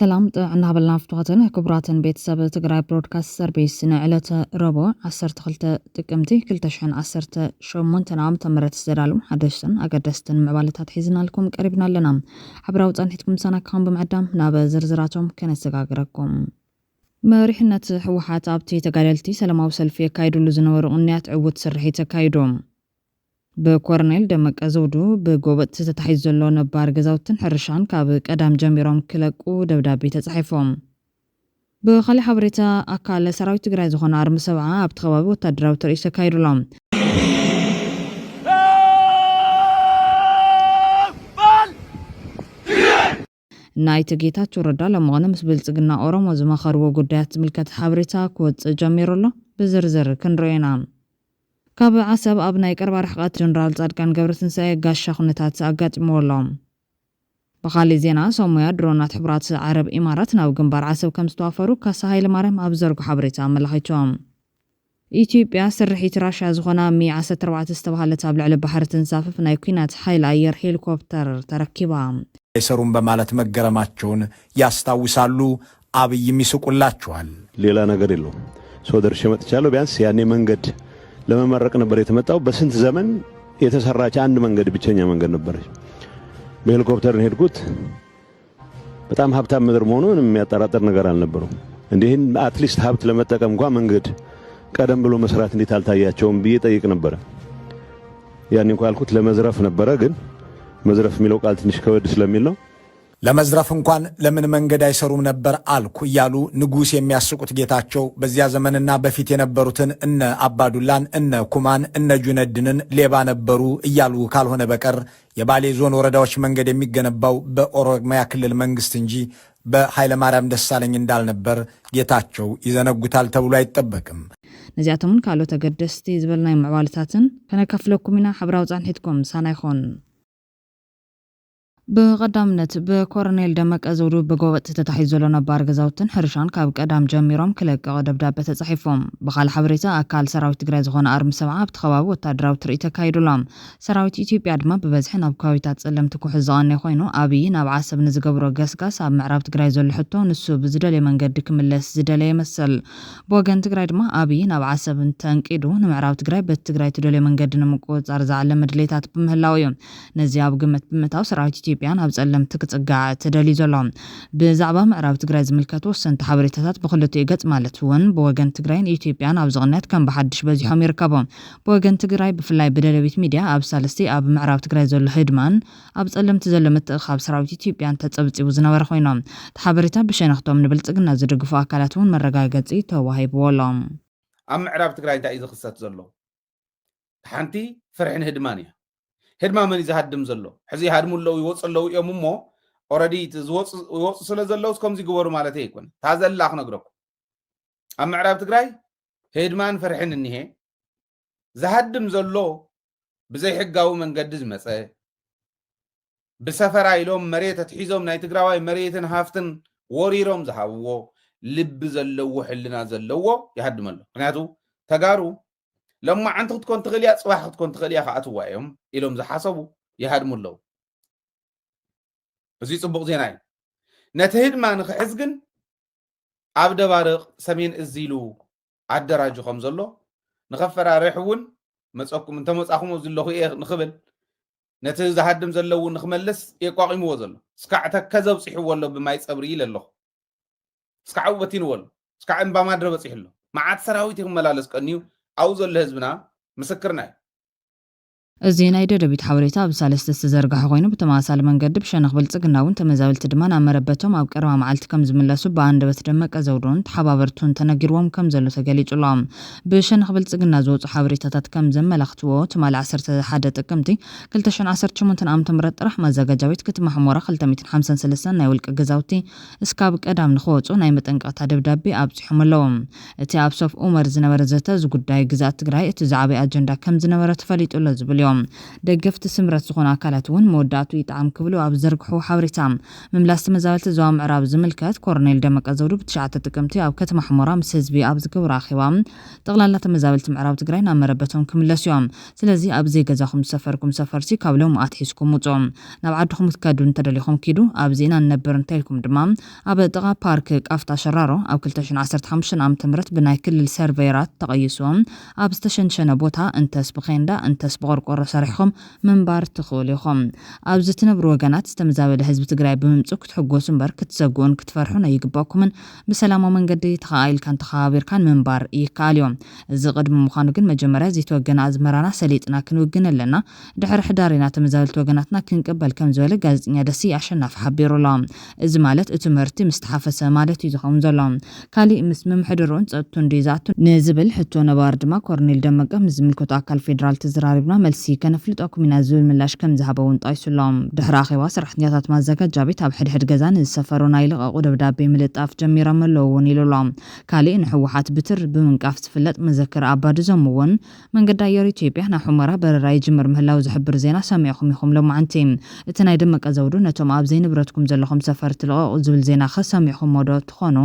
سلام نهبلنا فتواتن كبراتن بيتساب تقرأ برودكاست سربيس نعلة ربو عصرت خلت تقمتي كل تشحن عصرت شمون عام تمرت استدالو حدشتن أقدستن معبالتات حيزنا لكم قريبنا لنا حبراوت أنهتكم سنة كام بمعدام نابا زرزراتهم كان استقاقركم مريحنة حوحات أبتي تقاللتي سلام وسلفية كايدو لزنور أنيات عود سرحي تكايدوم بكورنيل دمك أزودو بقوبت تتحيز اللو نبار غزاوتن حرشان كاب قدام جميروم كلقو دبدابي تتحيفوم بخالي حبريتا أكال سراوي تقرأي زخون عرم سبعة أبتخوابي وتدراو ترئيسة كايرولام ناي تجيتا توردا لمغانا مسبلتقنا أورام وزما خارو قدات ملكة حبريتا كوت جميرولو بزرزر كنروينام كاب عصب أبناء قرب رحقات جنرال صادقان قبرتنساء قاشا خنتات أقات مولهم بخالي زينا سوميا درونات حبرات عرب إمارات ناو قنبار عصب كم ستوافرو كاسا هاي لمارم أبزرق حبريتا ملخيتوهم إثيوبيا سرحي تراشا زغنا 114 استبهالة على بحر تنسافف نايكينات حيل أير هيليكوبتر تركبها يسرون بمالت مقرماتشون يستاوسالو أبي يمسكولاتشوال ليلا نقريلو سودر شمت چالو بيانس يعني منقد لما مرق نبر يتمتاو بسنت زمن የተሰራች አንድ መንገድ ብቸኛ መንገድ ነበረች በሄሊኮፕተር ሄድኩት በጣም ሀብታም ምድር መሆኑን የሚያጠራጥር ነገር አልነበረው እንዴን አትሊስት ሀብት ለመጠቀም እንኳን መንገድ ቀደም ብሎ መስራት እንዴት አልታያቸውም ብዬ ጠይቅ ነበር ያን እንኳን አልኩት ለመዝረፍ ነበር ግን መዝረፍ የሚለው ቃል ትንሽ ከወድ ስለሚል ነው ለመዝረፍ እንኳን ለምን መንገድ አይሰሩም ነበር አልኩ ይያሉ ንጉስ የሚያስቁት ጌታቸው በዚያ ዘመንና በፊት የነበሩትን እነ አባዱላን እነ ኩማን እነ ጁነድንን ሌባ ነበሩ ይያሉ ካልሆነ በቀር የባሌ ዞን ወረዳዎች መንገድ የሚገነባው በኦሮሚያ ክልል መንግስት እንጂ በኃይለ ማርያም ደሳለኝ እንዳልነበር ጌታቸው ይዘነጉታል ተብሎ አይጠበቅም ነዚያተሙን ካሎ ተገደስቲ ዝበልናይ ምዕባልታትን ከነከፍለኩምና حبራው ጻንሒትኩም ሳናይኾን بقدامنت بكورنيل دمك أزودو بقوة تتحيزولو نبار غزاوتن حرشان كاب قدام جميروم كلق دبدابة تصحيفهم بخال حبريتا أكال سراويت تقرأي زغون أرم سبعة بتخواب وتادراو ترئيتا كايدولام سراويت إثيوبيا دما ببزحين أبكاويتات سلم تكوح الزغاني خوينو أبي ناب عاسب نزقبرو قاسقاس أب معراب تقرأي زول حتو نسو بزدالي من قدك ملس زدالي يمثل بوغن تقرأي دما أبي ناب عاسب تنكيدو نمعراب تقرأي بت تقرأي تدالي من قد نمكوز أرزع لمدليتات بمهلاويو نزياب قمت بمتاو سراويت إثيوبيا أبزلم تقطع تدلي زلام بزعبة معراب تقرأي زملكاتو سنت حبريتات بخلتو يقط مالتون بوغن تقرأين إثيوبيا أبزغنات كان بحدش بزيحهم يركبهم بوغن تقرأي بفلاي بدلبيت ميديا أب سالستي أب معراب تقرأي زل هدمان أبزلم تزلمت خاب سراويت إثيوبيا تتصبتي وزناور خوينام تحبريتا بشينختو من بلتقنا زرقفو أكالاتون مرقاقتي توهي بولام أم معراب تقرأي تا إذا خصات زلو حانتي فرحين هدمانيا هدما من إذا هدم زلو حزي هدمو اللو يوصل اللو يومو already يوصل سلا زلو سكم زي قبرو مالته يكون هذا اللي أخنا قرأكو أما عرب تقرأي هدمان فرحين النهاية زهدم زلو بزي حقاو من قدز مسأي بسفر عيلوم مريتة تحيزوم ناي تقرأي مريتن هافتن وريروم زهاوو لب زلو حلنا زلو يهدم اللو قناتو تقارو لما عنتو تكون تغليات صباح تكون تغليات خاطو وايهم إلهم زحاسبو يهدمو اللو بزي صبوق زيناي نتهد ما نخحزقن عبد بارق سمين الزيلو عدراجو خمزلو نخفر ريحون مسأكم انت مسأخمو زلو إيه نخبل نتهد زهدم زلو نخملس يقاقيمو وزلو سكعتك كذا بصيحو والله بما يتصبري لله سكعو بتين والله سكعن بما درب بصيح له معات سراويتهم ملالس كأنيو أوزل لهزبنا مسكرنا الزينة يدربيت حوريتا بسالست استزرقح خوينو بتماسال منقد بشنخ بلتقناون تمزاول تدمان عمربتهم أو كروا معالت كم زملاسو باند بتدمك أزورون تحبابرتون تنقروهم كم زلو تقاليج اللام بشنخ بلتقنا زوت حوريتا تتكم زملختوو تمال عسرت حادة تكمتي كلتشن عسرت شمونتن عام تمرت رحمة زاقا جاويت كتم حمورا خلتميتن 5 سلسان نايولك قزاوتي اسكابك أدام نخوتو نايمت انقاطع دبدابي أبسي حملوهم اتي أبسوف أمر زنورزتا زقود داي قزات تقراي اتزعبي أجندا كم زنورت فليت أولا زبليوم ዘለዎም ደገፍቲ ስምረት ዝኾኑ አካላት እውን መወዳእቱ ይጣዕም ክብሉ ኣብ ዘርግሑ ሓበሬታ ምምላስ ተመዛበልቲ ዞባ ምዕራብ ዝምልከት ኮርኔል ደመቀ ዘውዱ ብትሽዓተ ጥቅምቲ ኣብ ከተማ ሕሞራ ምስ ህዝቢ ኣብ ዝገብሮ ኣኼባ ጠቕላላ ተመዛበልቲ ምዕራብ ትግራይ ናብ መረበቶም ክምለሱ እዮም ስለዚ ኣብ ዘይገዛኹም ሰፈርኩም ሰፈርሲ ካብ ሎም ኣትሒዝኩም ውፁ ናብ ዓድኹም ትከዱ እንተደሊኹም ኪዱ ኣብ ዜና ነበር እንተልኩም ድማ ኣብ ጥቓ ፓርክ ቃፍታ ሸራሮ ኣብ 2015 ዓ.ም ብናይ ክልል ሰርቬይራት ተቐይሶም ኣብ ዝተሸንሸነ ቦታ እንተስ ብኼንዳ እንተስ ብቆርቆሮ ሰሪሕኩም ምንባር ትኽእሉ ኢኹም ኣብዚ ትነብሩ ወገናት ዝተመዛበለ ህዝቢ ትግራይ ብምምፁ ክትሕጎሱ እምበር ክትሰግኡን ክትፈርሑን ኣይግባኩምን ብሰላማዊ መንገዲ ተኻኢልካን ተኸባቢርካን ምንባር ይከኣል እዩ እዚ ቅድሚ ምዃኑ ግን መጀመርያ ዘይተወገነ ኣዝመራና ሰሊጥና ክንውግን ኣለና ድሕሪ ሕዳሪና ተመዛበልቲ ወገናትና ክንቅበል ከም ዝበለ ጋዜጠኛ ደሲ ኣሸናፊ ሓቢሩሎ እዚ ማለት እቲ ምህርቲ ምስተሓፈሰ ማለት እዩ ዝኸውን ዘሎ ካሊእ ምስ ምምሕድሩን ፀጥቱን ዲዛቱ ንዝብል ሕቶ ነባር ድማ ኮርኔል ደመቀ ምስ ዝምልከቱ ኣካል ፌደራል ተዘራሪብና መልሲ ከነፍልጠኩም ኢና ዝብል ምላሽ ከም ዝሃበውን ጠይሱሎም ድሕሪ ኣኼባ ሰራሕተኛታት ማዘጋጃ ቤት ኣብ ሕድሕድ ገዛ ንዝሰፈሩ ናይ ልቐቑ ደብዳቤ ምልጣፍ ጀሚሮም ኣለዉ እውን ኢሉሎም ካሊእ ንሕወሓት ብትር ብምንቃፍ ዝፍለጥ መዘክር ኣባድዞም እውን መንገዲ ኣየር ኢትዮጵያ ናብ ሕሞራ በረራ ይጅምር ምህላው ዝሕብር ዜና ሰሚዕኹም ኢኹም ሎማዓንቲ እቲ ናይ ደመቀ ዘውዱ ነቶም ኣብ ዘይንብረትኩም ዘለኹም ሰፈር ትልቐቑ ዝብል ዜና ሰሚዕኹም ሞዶ ትኾኑ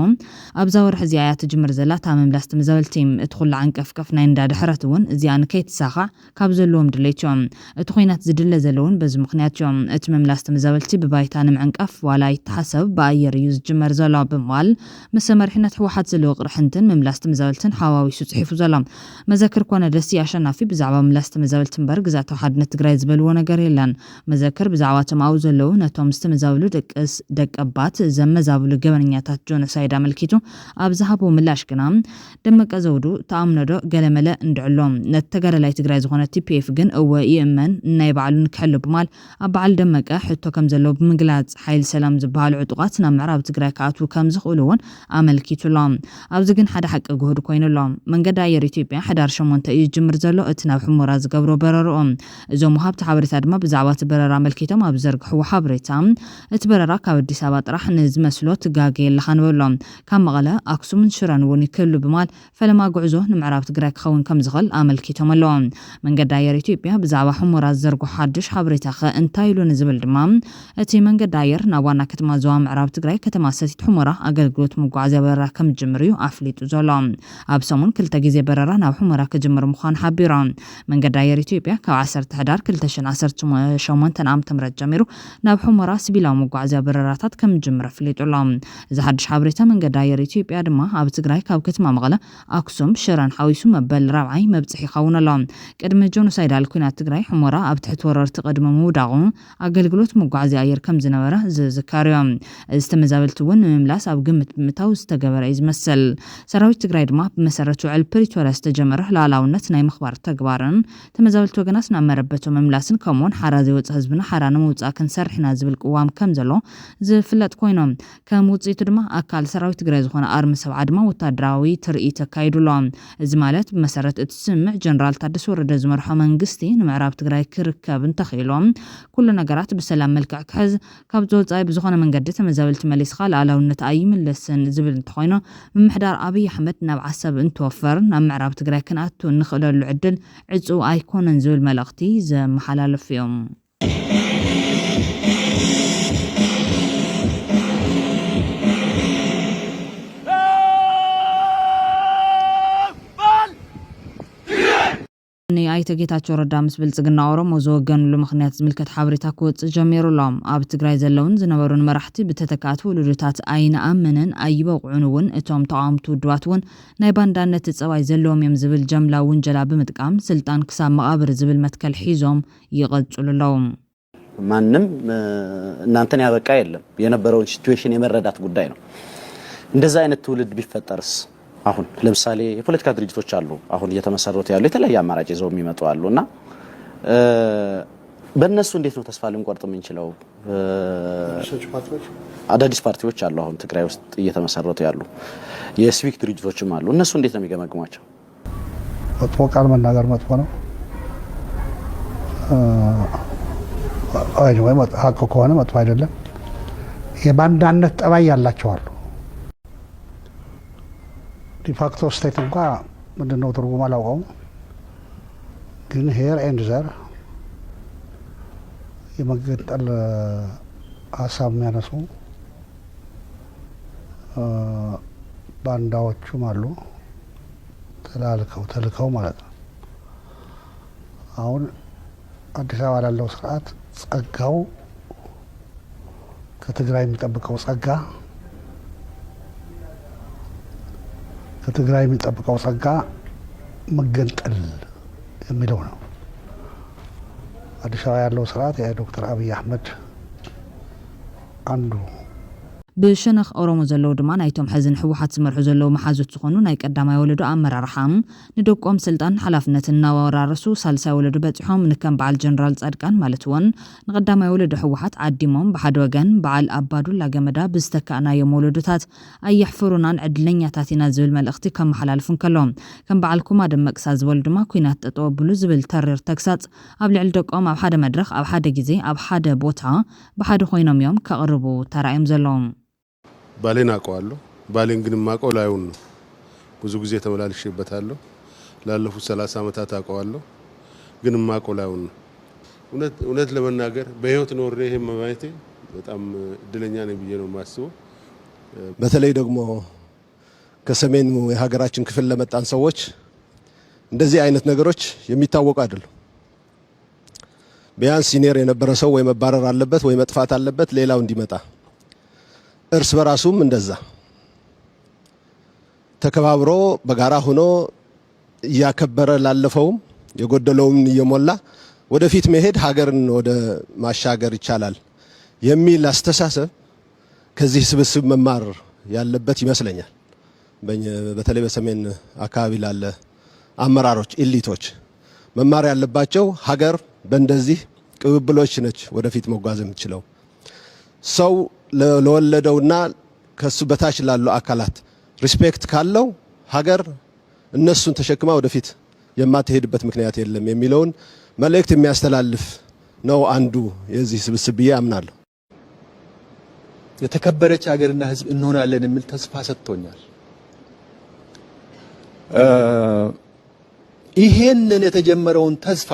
ኣብዛ ወርሒ እዚኣ እያ ትጅምር ዘላ እታ ምምላስ ተመዛበልቲ እቲ ኩሉ ዓንቀፍቀፍ ናይ እንዳድሕረት እውን እዚኣ ንከይትሳኻዕ ካብ ዘለዎም ድሌት እዮም እቲ ኩናት ዝድለ ዘለውን በዚ ምክንያት እዮም እቲ ምምላስ ተመዛበልቲ ብባይታ ንምዕንቃፍ ዋላ ይተሓሰብ ብኣየር እዩ ዝጅመር ዘሎ ብምባል ምስ መሪሕነት ሕወሓት ዘለዎ ቅርሕንትን ምምላስ ተመዛበልትን ሓዋዊሱ ፅሒፉ ዘሎ መዘክር ኮነ ደሲ ኣሸናፊ ብዛዕባ ምምላስ ተመዛበልቲ እምበር ግዛእታዊ ሓድነት ትግራይ ዝበልዎ ነገር የለን መዘክር ብዛዕባ ተማው ዘለዉ ነቶም ዝተመዛበሉ ደቀባት ዘመዛብሉ ገበነኛታት ጆኖሳይድ አመልኪቱ ኣብ ዝሃቦ ምላሽ ግና ደመቀ ዘውዱ ተኣምነዶ ገለመለ እንድዕሎም ነተገዳላይ ትግራይ ዝኾነ ቲፒኤፍ ግን እወ ይእመን ናይ ባዕሉን ክሕሉ ብማል ኣብ በዓል ደመቀ ሕቶ ከም ዘሎ ብምግላጽ ሓይል ሰላም ዝበሃሉ ዕጡቃት ናብ ምዕራብ ትግራይ ከኣትዉ ከም ዝኽእሉ እውን ኣመልኪቱሎም ኣብዚ ግን ሓደ ሓቂ ጉህድ ኮይኑሎም መንገዲ ኣየር ኢትዮጵያ ሕዳር 8 እዩ ጅምር ዘሎ እቲ ናብ ሕሞራ ዝገብሮ በረርኦም እዞም ወሃብቲ ሓበሬታ ድማ ብዛዕባ እቲ በረራ ኣመልኪቶም ኣብ ዘርግሕዎ ሓበሬታ እቲ በረራ ካብ ኣዲስ ኣበባ ጥራሕ ንዝመስሎ ትጋገ የለኻ ንበሎም ካብ መቐለ ኣክሱምን ሽረን እውን ይክህሉ ብማል ፈለማ ጉዕዞ ንምዕራብ ትግራይ ክኸውን ከም ዝኽእል ኣመልኪቶም ኣለዎም መንገዲ ኣየር ኢትዮጵያ ብዛዕባ ሕሞራ ዝዘርግሖ ሓድሽ ሓበሬታ ኸ እንታይ ኢሉ ንዝብል ድማ እቲ መንገዲ ኣየር ናብ ዋና ከተማ ዞባ ምዕራብ ትግራይ ከተማ ሰቲት ሕሞራ ኣገልግሎት መጓዓዝያ በረራ ከም ዝጅምር እዩ ኣፍሊጡ ዘሎ ኣብ ሰሙን 2 ግዜ በረራ ናብ ሕሞራ ክጅምር ምዃኑ ሓቢሮም መንገዲ ኣየር ኢትዮጵያ ካብ 10 ሕዳር 2018 ዓ.ም ጀሚሩ ናብ ሕሞራ ሲቪላዊ መጓዓዝያ በረራታት ከም ዝጅምር ኣፍሊጡሎም እዚ ሓድሽ ሓበሬታ መንገዲ ኣየር ኢትዮጵያ ድማ ኣብ ትግራይ ካብ ከተማ መቐለ ኣክሱም ሽረን ሓዊሱ መበል 4ይ መብፅሒ ይኸውን ኣሎ ቅድሚ ጆኖሳይዳል ኩናት ትግራይ ሕሞራ ኣብ ትሕቲ ወረርቲ ቅድሚ ምውዳቑ ኣገልግሎት መጓዓዝያ ኣየር ከም ዝነበረ ዝዝካር እዮም እዚ ተመዛበልቲ እውን ንምምላስ ኣብ ግምት ብምእታው ዝተገበረ እዩ ዝመስል ሰራዊት ትግራይ ድማ ብመሰረቱ ውዕል ፕሪቶርያ ዝተጀመረ ላዕላውነት ናይ ምኽባር ተግባርን ተመዛበልቲ ወገናት ናብ መረበቶም ምምላስን ከምኡውን ሓራ ዘይወፅእ ህዝብና ሓራ ንምውፃእ ክንሰርሕ ኢና ዝብል ቅዋም ከም ዘሎ ዝፍለጥ ኮይኖም ከም ውፅኢቱ ድማ ኣካል ሰራዊት ትግራይ ዝኾነ ኣርሚ ሰብዓ ድማ ወታደራዊ ትርኢት ኣካይዱሎም እዚ ማለት ብመሰረት እቲ ስምዕ ጀነራል ታደሰ ወረደ ዝመርሖ መንግስቲ ንምዕራብ ትግራይ ክርከብ እንተኽኢሎም ኩሉ ነገራት ብሰላም መልክዕ ክሕዝ ካብ ዝወፃኢ ብዝኾነ መንገዲ ተመዛበልቲ መሊስኻ ላዕላውነት ኣይምለስን ዝብል እንተኾይኑ ምምሕዳር ኣብይ ኣሕመድ ናብ ዓሰብ እንትወፈር ናብ ምዕራብ ትግራይ ክንኣቱ ንኽእለሉ ዕድል ዕፁ ኣይኮነን ዝብል መልእኽቲ ዘመሓላለፉ እዮም ኣይተ ጌታቸው ረዳ ምስ ብልጽግና ኦሮሞ ዝወገንሉ ምኽንያት ዝምልከት ሓበሬታ ክወፅእ ጀሚሩሎም ኣብ ትግራይ ዘለውን ዝነበሩን መራሕቲ ብተተካቱ ውሉድታት ኣይነኣምንን ኣይበቕዑን እውን እቶም ተቃውምቲ ውድባት እውን ናይ ባንዳነት ጸባይ ዘለዎም እዮም ዝብል ጀምላ ውንጀላ ብምጥቃም ስልጣን ክሳብ መቃብር ዝብል መትከል ሒዞም ይቐጽሉሎም ማንም እናንተን ያበቃ የለም የነበረውን ሲቹዌሽን የመረዳት ጉዳይ ነው እንደዛ አይነት ትውልድ ቢፈጠርስ አሁን ለምሳሌ የፖለቲካ ድርጅቶች አሉ አሁን እየተመሰረቱ ያሉ የተለያየ አማራጭ ይዘው የሚመጡ አሉና በእነሱ እንዴት ነው ተስፋ ልንቆርጥ የምንችለው አዳዲስ ፓርቲዎች አሉ አሁን ትግራይ ውስጥ እየተመሰረቱ ያሉ የሲቪክ ድርጅቶችም አሉ እነሱ እንዴት ነው የሚገመግሟቸው መጥፎ ቃል መናገር መጥፎ ነው ወይ ሀቅ ከሆነ መጥፎ አይደለም የባንዳነት ጠባይ ያላቸው አሉ ዲፋክቶ ስቴት እንኳን ምንድነው ትርጉም አላውቀውም ግን ሄር ኤንድ ዘር የመገንጠል ሀሳብ የሚያነሱ ባንዳዎቹም አሉ ተልከው ማለት ነው። አሁን አዲስ አበባ ላለው ስርዓት ጸጋው ከትግራይ የሚጠብቀው ጸጋ መገንጠል የሚለው ነው። አዲስ አበባ ያለው ስርዓት የዶክተር አብይ አህመድ አንዱ ብሸነኽ ኦሮሞ ዘለው ድማ ናይቶም ሕዝን ሕወሓት ዝመርሑ ዘለው መሓዙት ዝኾኑ ናይ ቀዳማይ ወለዶ ኣመራርሓም ንደቆም ስልጣን ሓላፍነትን እናወራረሱ ሳልሳይ ወለዶ በፂሖም ንከም በዓል ጀነራል ጻድቃን ማለት እውን ንቀዳማይ ወለዶ ሕወሓት ዓዲሞም ብሓደ ወገን በዓል ኣባዱላ ገመዳ ብዝተካእናዮም ወለዶታት ኣየሕፍሩናን ዕድለኛታት ኢና ዝብል መልእኽቲ ከመሓላልፉ ከሎም ከም በዓል ኩማ ደመቅሳ ዝበሉ ድማ ኩናት ጠጠው ብሉ ዝብል ተሪር ተግሳጽ ኣብ ልዕሊ ደቆም ኣብ ሓደ መድረኽ ኣብ ሓደ ግዜ ኣብ ሓደ ቦታ ብሓደ ኮይኖም እዮም ከቕርቡ ተራእዮም ዘለዎም ባሌን አውቀዋለሁ። ባሌን ግን ማቀው ላይውን ነው። ብዙ ጊዜ ተመላልሼበታለሁ። ላለፉት 30 ዓመታት አውቀዋለሁ። ግን ማቀው ላይውን ነው። እውነት ለመናገር በህይወት ኖሬ ይሄ ማየቴ በጣም እድለኛ ነኝ ብዬ ነው የማስበው። በተለይ ደግሞ ከሰሜኑ የሀገራችን ክፍል ለመጣን ሰዎች እንደዚህ አይነት ነገሮች የሚታወቁ አይደሉም። ቢያንስ ሲኒየር የነበረ ሰው ወይ መባረር አለበት ወይ መጥፋት አለበት ሌላው እንዲመጣ እርስ በራሱም እንደዛ ተከባብሮ በጋራ ሆኖ ያከበረ ላለፈውም የጎደለውም እየሞላ ወደፊት መሄድ ሀገርን ወደ ማሻገር ይቻላል የሚል አስተሳሰብ ከዚህ ስብስብ መማር ያለበት ይመስለኛል። በተለይ በሰሜን አካባቢ ላለ አመራሮች ኢሊቶች መማር ያለባቸው ሀገር በእንደዚህ ቅብብሎች ነች ወደፊት መጓዝ የምትችለው። ሰው ለወለደውና ከሱ በታች ላሉ አካላት ሪስፔክት ካለው ሀገር እነሱን ተሸክማ ወደፊት የማትሄድበት ምክንያት የለም የሚለውን መልእክት የሚያስተላልፍ ነው አንዱ የዚህ ስብስብ ብዬ አምናለሁ። የተከበረች ሀገርና ሕዝብ እንሆናለን የሚል ተስፋ ሰጥቶኛል። ይሄንን የተጀመረውን ተስፋ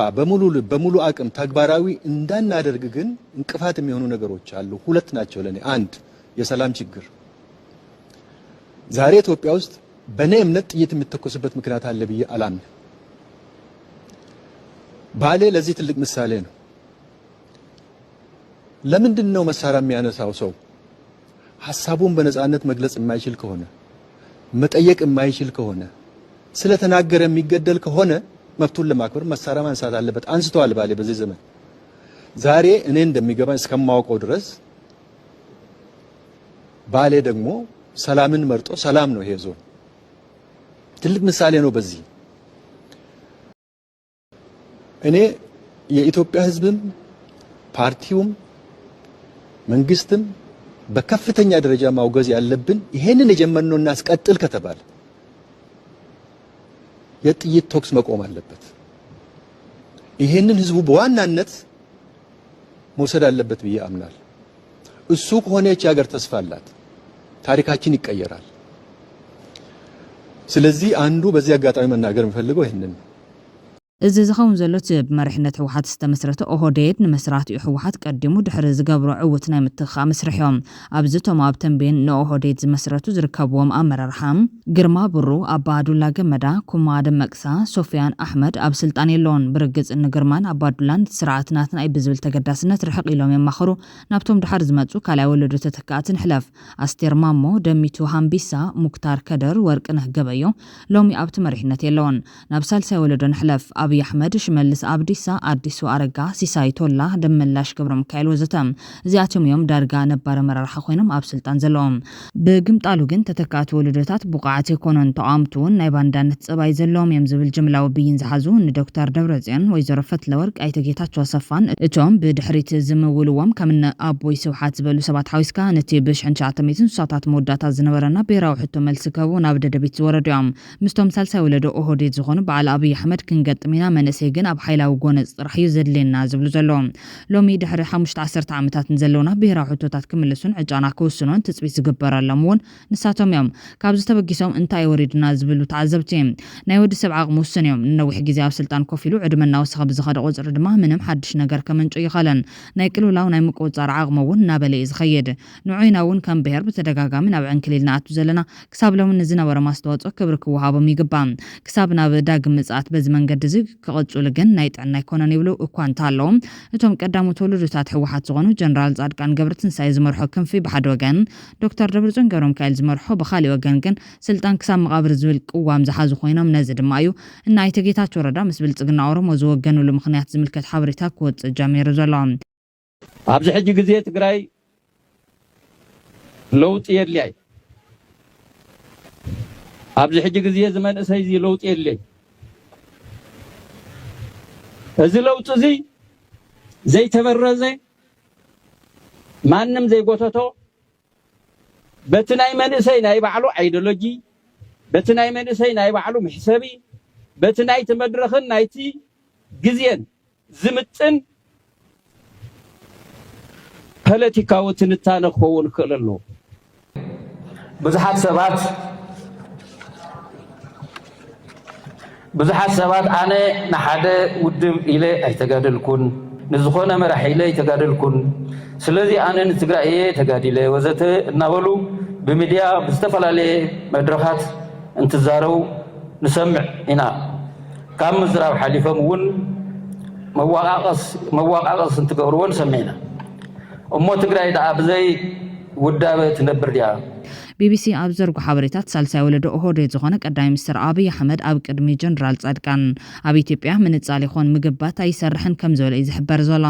በሙሉ አቅም ተግባራዊ እንዳናደርግ ግን እንቅፋት የሚሆኑ ነገሮች አሉ። ሁለት ናቸው ለኔ። አንድ የሰላም ችግር። ዛሬ ኢትዮጵያ ውስጥ በኔ እምነት ጥይት የሚተኮስበት ምክንያት አለ ብዬ አላምንም። ባሌ ለዚህ ትልቅ ምሳሌ ነው። ለምንድን ነው መሳሪያ የሚያነሳው ሰው ሐሳቡን በነጻነት መግለጽ የማይችል ከሆነ መጠየቅ የማይችል ከሆነ ስለተናገረ የሚገደል ከሆነ መብቱን ለማክበር መሳሪያ ማንሳት አለበት። አንስተዋል ባሌ በዚህ ዘመን። ዛሬ እኔ እንደሚገባኝ እስከማውቀው ድረስ ባሌ ደግሞ ሰላምን መርጦ ሰላም ነው ይሄ ዞን ትልቅ ምሳሌ ነው። በዚህ እኔ የኢትዮጵያ ሕዝብም ፓርቲውም መንግስትም በከፍተኛ ደረጃ ማውገዝ ያለብን ይሄንን የጀመርነው እናስቀጥል ከተባለ የጥይት ተኩስ መቆም አለበት። ይሄንን ህዝቡ በዋናነት መውሰድ አለበት ብዬ አምናለሁ። እሱ ከሆነች ሀገር ተስፋ አላት፣ ታሪካችን ይቀየራል። ስለዚህ አንዱ በዚህ አጋጣሚ መናገር የምፈልገው ይሄንን ነው። እዚ ዝኸውን ዘሎ ብመሪሕነት ሕወሓት ዝተመስረተ ኦህዴድ ንመስራቲኡ ሕወሓት ቀዲሙ ድሕሪ ዝገብሮ ዕውት ናይ ምትኽኻእ መስርሕ እዮም። ኣብዚ እቶም ኣብ ተንቤን ንኦህዴድ ዝመስረቱ ዝርከብዎም ኣመራርሓ ግርማ ብሩ፣ ኣባዱላ ገመዳ፣ ኩማ ደመቅሳ፣ ሶፊያን ኣሕመድ ኣብ ስልጣን የለውን። ብርግፅ ንግርማን ኣባዱላን ስርዓት ናትና እዩ ብዝብል ተገዳስነት ርሕቕ ኢሎም የማኽሩ። ናብቶም ድሓር ዝመፁ ካልኣይ ወለዶ ተተካእትን ሕለፍ ኣስቴር ማሞ፣ ደሚቱ ሃምቢሳ፣ ሙክታር ከደር፣ ወርቅነህ ገበዮ ሎሚ ኣብቲ መሪሕነት የለውን። ናብ ሳልሳይ ወለዶ ንሕለፍ አብይ አሕመድ፣ ሽመልስ አብዲሳ፣ አዲሱ አረጋ፣ ሲሳይ ቶላ፣ ደመላሽ ገብረ ሚካኤል ወዘተ እዚኣቶም እዮም ዳርጋ ነባር መራርሓ ኮይኖም ኣብ ስልጣን ዘለዎም። ብግምጣሉ ግን ተተካእቲ ወለዶታት ቡቕዓት ኢኮኖን ተቃምቱ ናይ ባንዳነት ፀባይ ዘለዎም እዮም ዝብል ጅምላዊ ብይን ዝሓዙ ንዶክተር ደብረጽዮን፣ ወይዘሮ ፈትለወርቅ፣ ኣይተ ጌታቸው ኣሰፋን እቶም ብድሕሪት ዝምውልዎም ከምነ ኣቦይ ስብሓት ዝበሉ ሰባት ሓዊስካ ነቲ ብ1960ታት መወዳእታት ዝነበረና ብሄራዊ ሕቶ መልሲ ክህቡ ናብ ደደቢት ዝወረዱ እዮም። ምስቶም ሳልሳይ ወለዶ ኦህዴድ ዝኾኑ በዓል ኣብይ አሕመድ ክንገጥም ኢና ኢና መንእሰይ ግን ኣብ ሓይላዊ ጎነፅ ጥራሕ እዩ ዘድልየና ዝብሉ ዘለዎም ሎሚ ድሕሪ 15 ዓመታት ንዘለውና ብሄራዊ ሕቶታት ክምልሱን ዕጫና ክውስኑን ትፅቢት ዝግበረሎም እውን ንሳቶም እዮም ካብ ዝተበጊሶም እንታይ ወሪድና ዝብሉ ተዓዘብቲ ናይ ወዲ ሰብ ዓቕሚ ውስን እዮም ንነዊሕ ግዜ ኣብ ስልጣን ኮፍ ኢሉ ዕድመና ወስኸ ብዝኸደ ቁፅሪ ድማ ምንም ሓድሽ ነገር ከመንጮ ይኸለን ናይ ቅልውላው ናይ ምቁፅፃር ዓቕሚ እውን እናበለ ዝኸይድ ንዑይና እውን ከም ብሄር በተደጋጋሚ ናብ ዕንክሊልና ኣቱ ዘለና ክሳብ ሎሚ ንዝነበረ ማስተዋፅኦ ክብሪ ክወሃቦም ይግባእ ክሳብ ናብ ዳግም ምጽኣት በዚ መንገዲ እዚ ክቕፅሉ ግን ናይ ጥዕና ኣይኮነን ይብሉ እኳ እንተሃለዎም እቶም ቀዳሞት ወለዶታት ሕወሓት ዝኾኑ ጀነራል ጻድቃን ገብረትንሳኤ ዝመርሖ ክንፊ ብሓደ ወገን ዶክተር ደብረጽዮን ገብረሚካኤል ዝመርሖ ብኻልእ ወገን ግን ስልጣን ክሳብ መቓብር ዝብል ቅዋም ዝሓዙ ኮይኖም ነዚ ድማ እዩ እና ኣይተ ጌታቸው ረዳ ምስ ብልጽግና ኦሮሞ ዝወገንሉ ምኽንያት ዝምልከት ሓበሬታ ክወፅእ ጀሚሩ ዘሎ ኣብዚ ሕጂ ግዜ ትግራይ ለውጥ የድልያ ኣብዚ ሕጂ ግዜ ዝመንእሰይ እዚ ለውጥ የድልያ እዚ ለውጥ እዚ ዘይተበረዘ ማንም ዘይጎተቶ በቲ ናይ መንእሰይ ናይ ባዕሉ አይዲዮሎጂ በቲ ናይ መንእሰይ ናይ ባዕሉ ምሕሰቢ በቲ ናይ ተመድረኽን ናይቲ ግዜን ዝምጥን ፖለቲካዊ ትንታነ ክኸውን ይኽእል ኣለዎ ብዙሓት ሰባት ኣነ ንሓደ ውድብ ኢለ ኣይተጋደልኩን ንዝኾነ መራሒ ኢለ ኣይተጋደልኩን ስለዚ ኣነ ንትግራይ እየ ተጋዲለ ወዘተ እናበሉ ብሚድያ ብዝተፈላለየ መድረኻት እንትዛረቡ ንሰምዕ ኢና ካብ ምዝራብ ሓሊፎም እውን መዋቃቐስ እንትገብርዎን ሰሚዕና እሞ ትግራይ ደኣ ብዘይ ውዳበ ትነብር ድያ ቢቢሲ ኣብ ዘርጉ ሓበሬታት ሳልሳይ ወለዶ ኦህዴድ ዝኾነ ቀዳማይ ሚኒስትር አብይ አሕመድ ኣብ ቅድሚ ጀነራል ጻድቃን ኣብ ኢትዮጵያ ምንጻል ይኹን ምግባት ኣይሰርሕን ከም ዝበለ እዩ ዝሕበር ዘሎ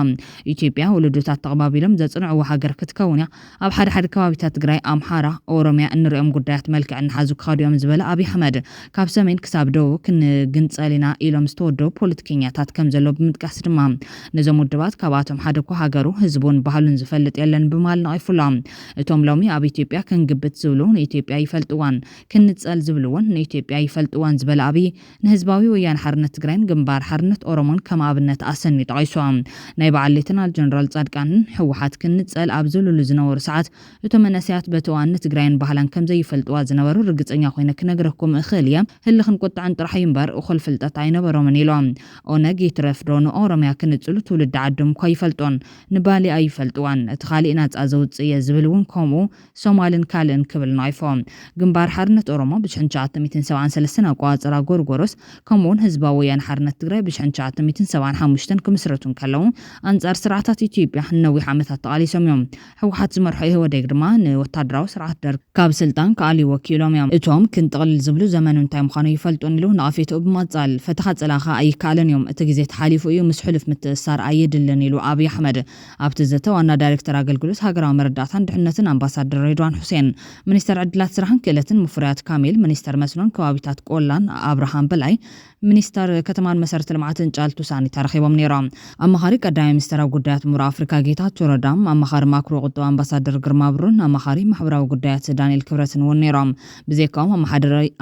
ኢትዮጵያ ወለዶታት ተቐባቢሎም ዘጽንዕዎ ሃገር ክትከውን እያ ኣብ ሓደ ሓደ ከባቢታት ትግራይ ኣምሓራ ኦሮሚያ እንሪኦም ጉዳያት መልክዕ እንሓዙ ክኸድዮም ዝበለ አብይ አሕመድ ካብ ሰሜን ክሳብ ደቡብ ክንግንጸል ኢና ኢሎም ዝተወደቡ ፖለቲከኛታት ከም ዘሎ ብምጥቃስ ድማ ነዞም ውድባት ካብኣቶም ሓደ እኳ ሃገሩ ህዝቡን ባህሉን ዝፈልጥ የለን ብማል ነቒፉሎም እቶም ሎሚ ኣብ ኢትዮጵያ ክንግብት ዝብሉ ንኢትዮጵያ ይፈልጥዋን ክንጸል ዝብሉውን ንኢትዮጵያ ይፈልጥዋን ዝበለ አብይ ንህዝባዊ ወያነ ሓርነት ትግራይን ግንባር ሓርነት ኦሮሞን ከም ኣብነት ኣሰኒ ጠቒሶም ናይ በዓል ሌተናል ጀነራል ጻድቃንን ሕወሓት ክንጸል ኣብ ዝብልሉ ዝነበሩ ሰዓት እቶም መናእሰያት በተዋን ትግራይን ባህላን ከም ዘይፈልጥዋ ዝነበሩ ርግፀኛ ኮይነ ክነግረኩም እኽእል እየ ህልኽን ቁጥዕን ጥራሕ እምበር እኹል ፍልጠት ኣይነበሮምን ኢሎም ኦነግ ይትረፍዶ ንኦሮሚያ ክንጽሉ ትውልድ ዓዶም እኳ ይፈልጦን ንባሊ ኣይፈልጥዋን እቲ ካሊእ ናፃ ዘውፅእ እየ ዝብል እውን ከምኡ ሶማልን ካልእን ክብል ናይፎም ግንባር ሓርነት ኦሮሞ ብ1973 ኣቋፅራ ጎርጎሮስ ከምኡውን ህዝባዊ ወያነ ሓርነት ትግራይ ብ1975 ክምስረቱን ከለዉ ኣንጻር ስርዓታት ኢትዮጵያ ነዊሕ ዓመታት ተቃሊሶም እዮም ሕወሓት ዝመርሖ ኢህወዴግ ድማ ንወታደራዊ ስርዓት ደርግ ካብ ስልጣን ከኣልዩ ወኪሎም እዮም እቶም ክንጥቕልል ዝብሉ ዘመኑ እንታይ ምዃኑ ይፈልጡን ኢሉ ንኣፌትኡ ብማጻል ፈተኻ ጽላኻ ኣይከኣለን እዮም እቲ ግዜ ተሓሊፉ እዩ ምስ ሕሉፍ ምትእስሳር ኣየድልን ኢሉ አብይ አሕመድ ኣብቲ ዘተ ዋና ዳይሬክተር ኣገልግሎት ሃገራዊ መረዳእታን ድሕነትን ኣምባሳደር ሬድዋን ሁሴን ሚኒስተር ዕድላት ስራሕን ክእለትን ሙፍርያት ካሚል ሚኒስተር መስኖን ከባቢታት ቆላን አብርሃም በላይ ሚኒስተር ከተማን መሰረተ ልምዓትን ጫልቱ ሳኒ ተረኺቦም ነይሮም ኣማኻሪ ቀዳማይ ሚኒስተር ኣብ ጉዳያት ምሁር ኣፍሪካ ጌታቸው ረዳም ኣማኻሪ ማክሮ ቁጠባ ኣምባሳደር ግርማ ብሩን ኣማኻሪ ማሕበራዊ ጉዳያት ዳንኤል ክብረትን እውን ነይሮም ብዘይካኦም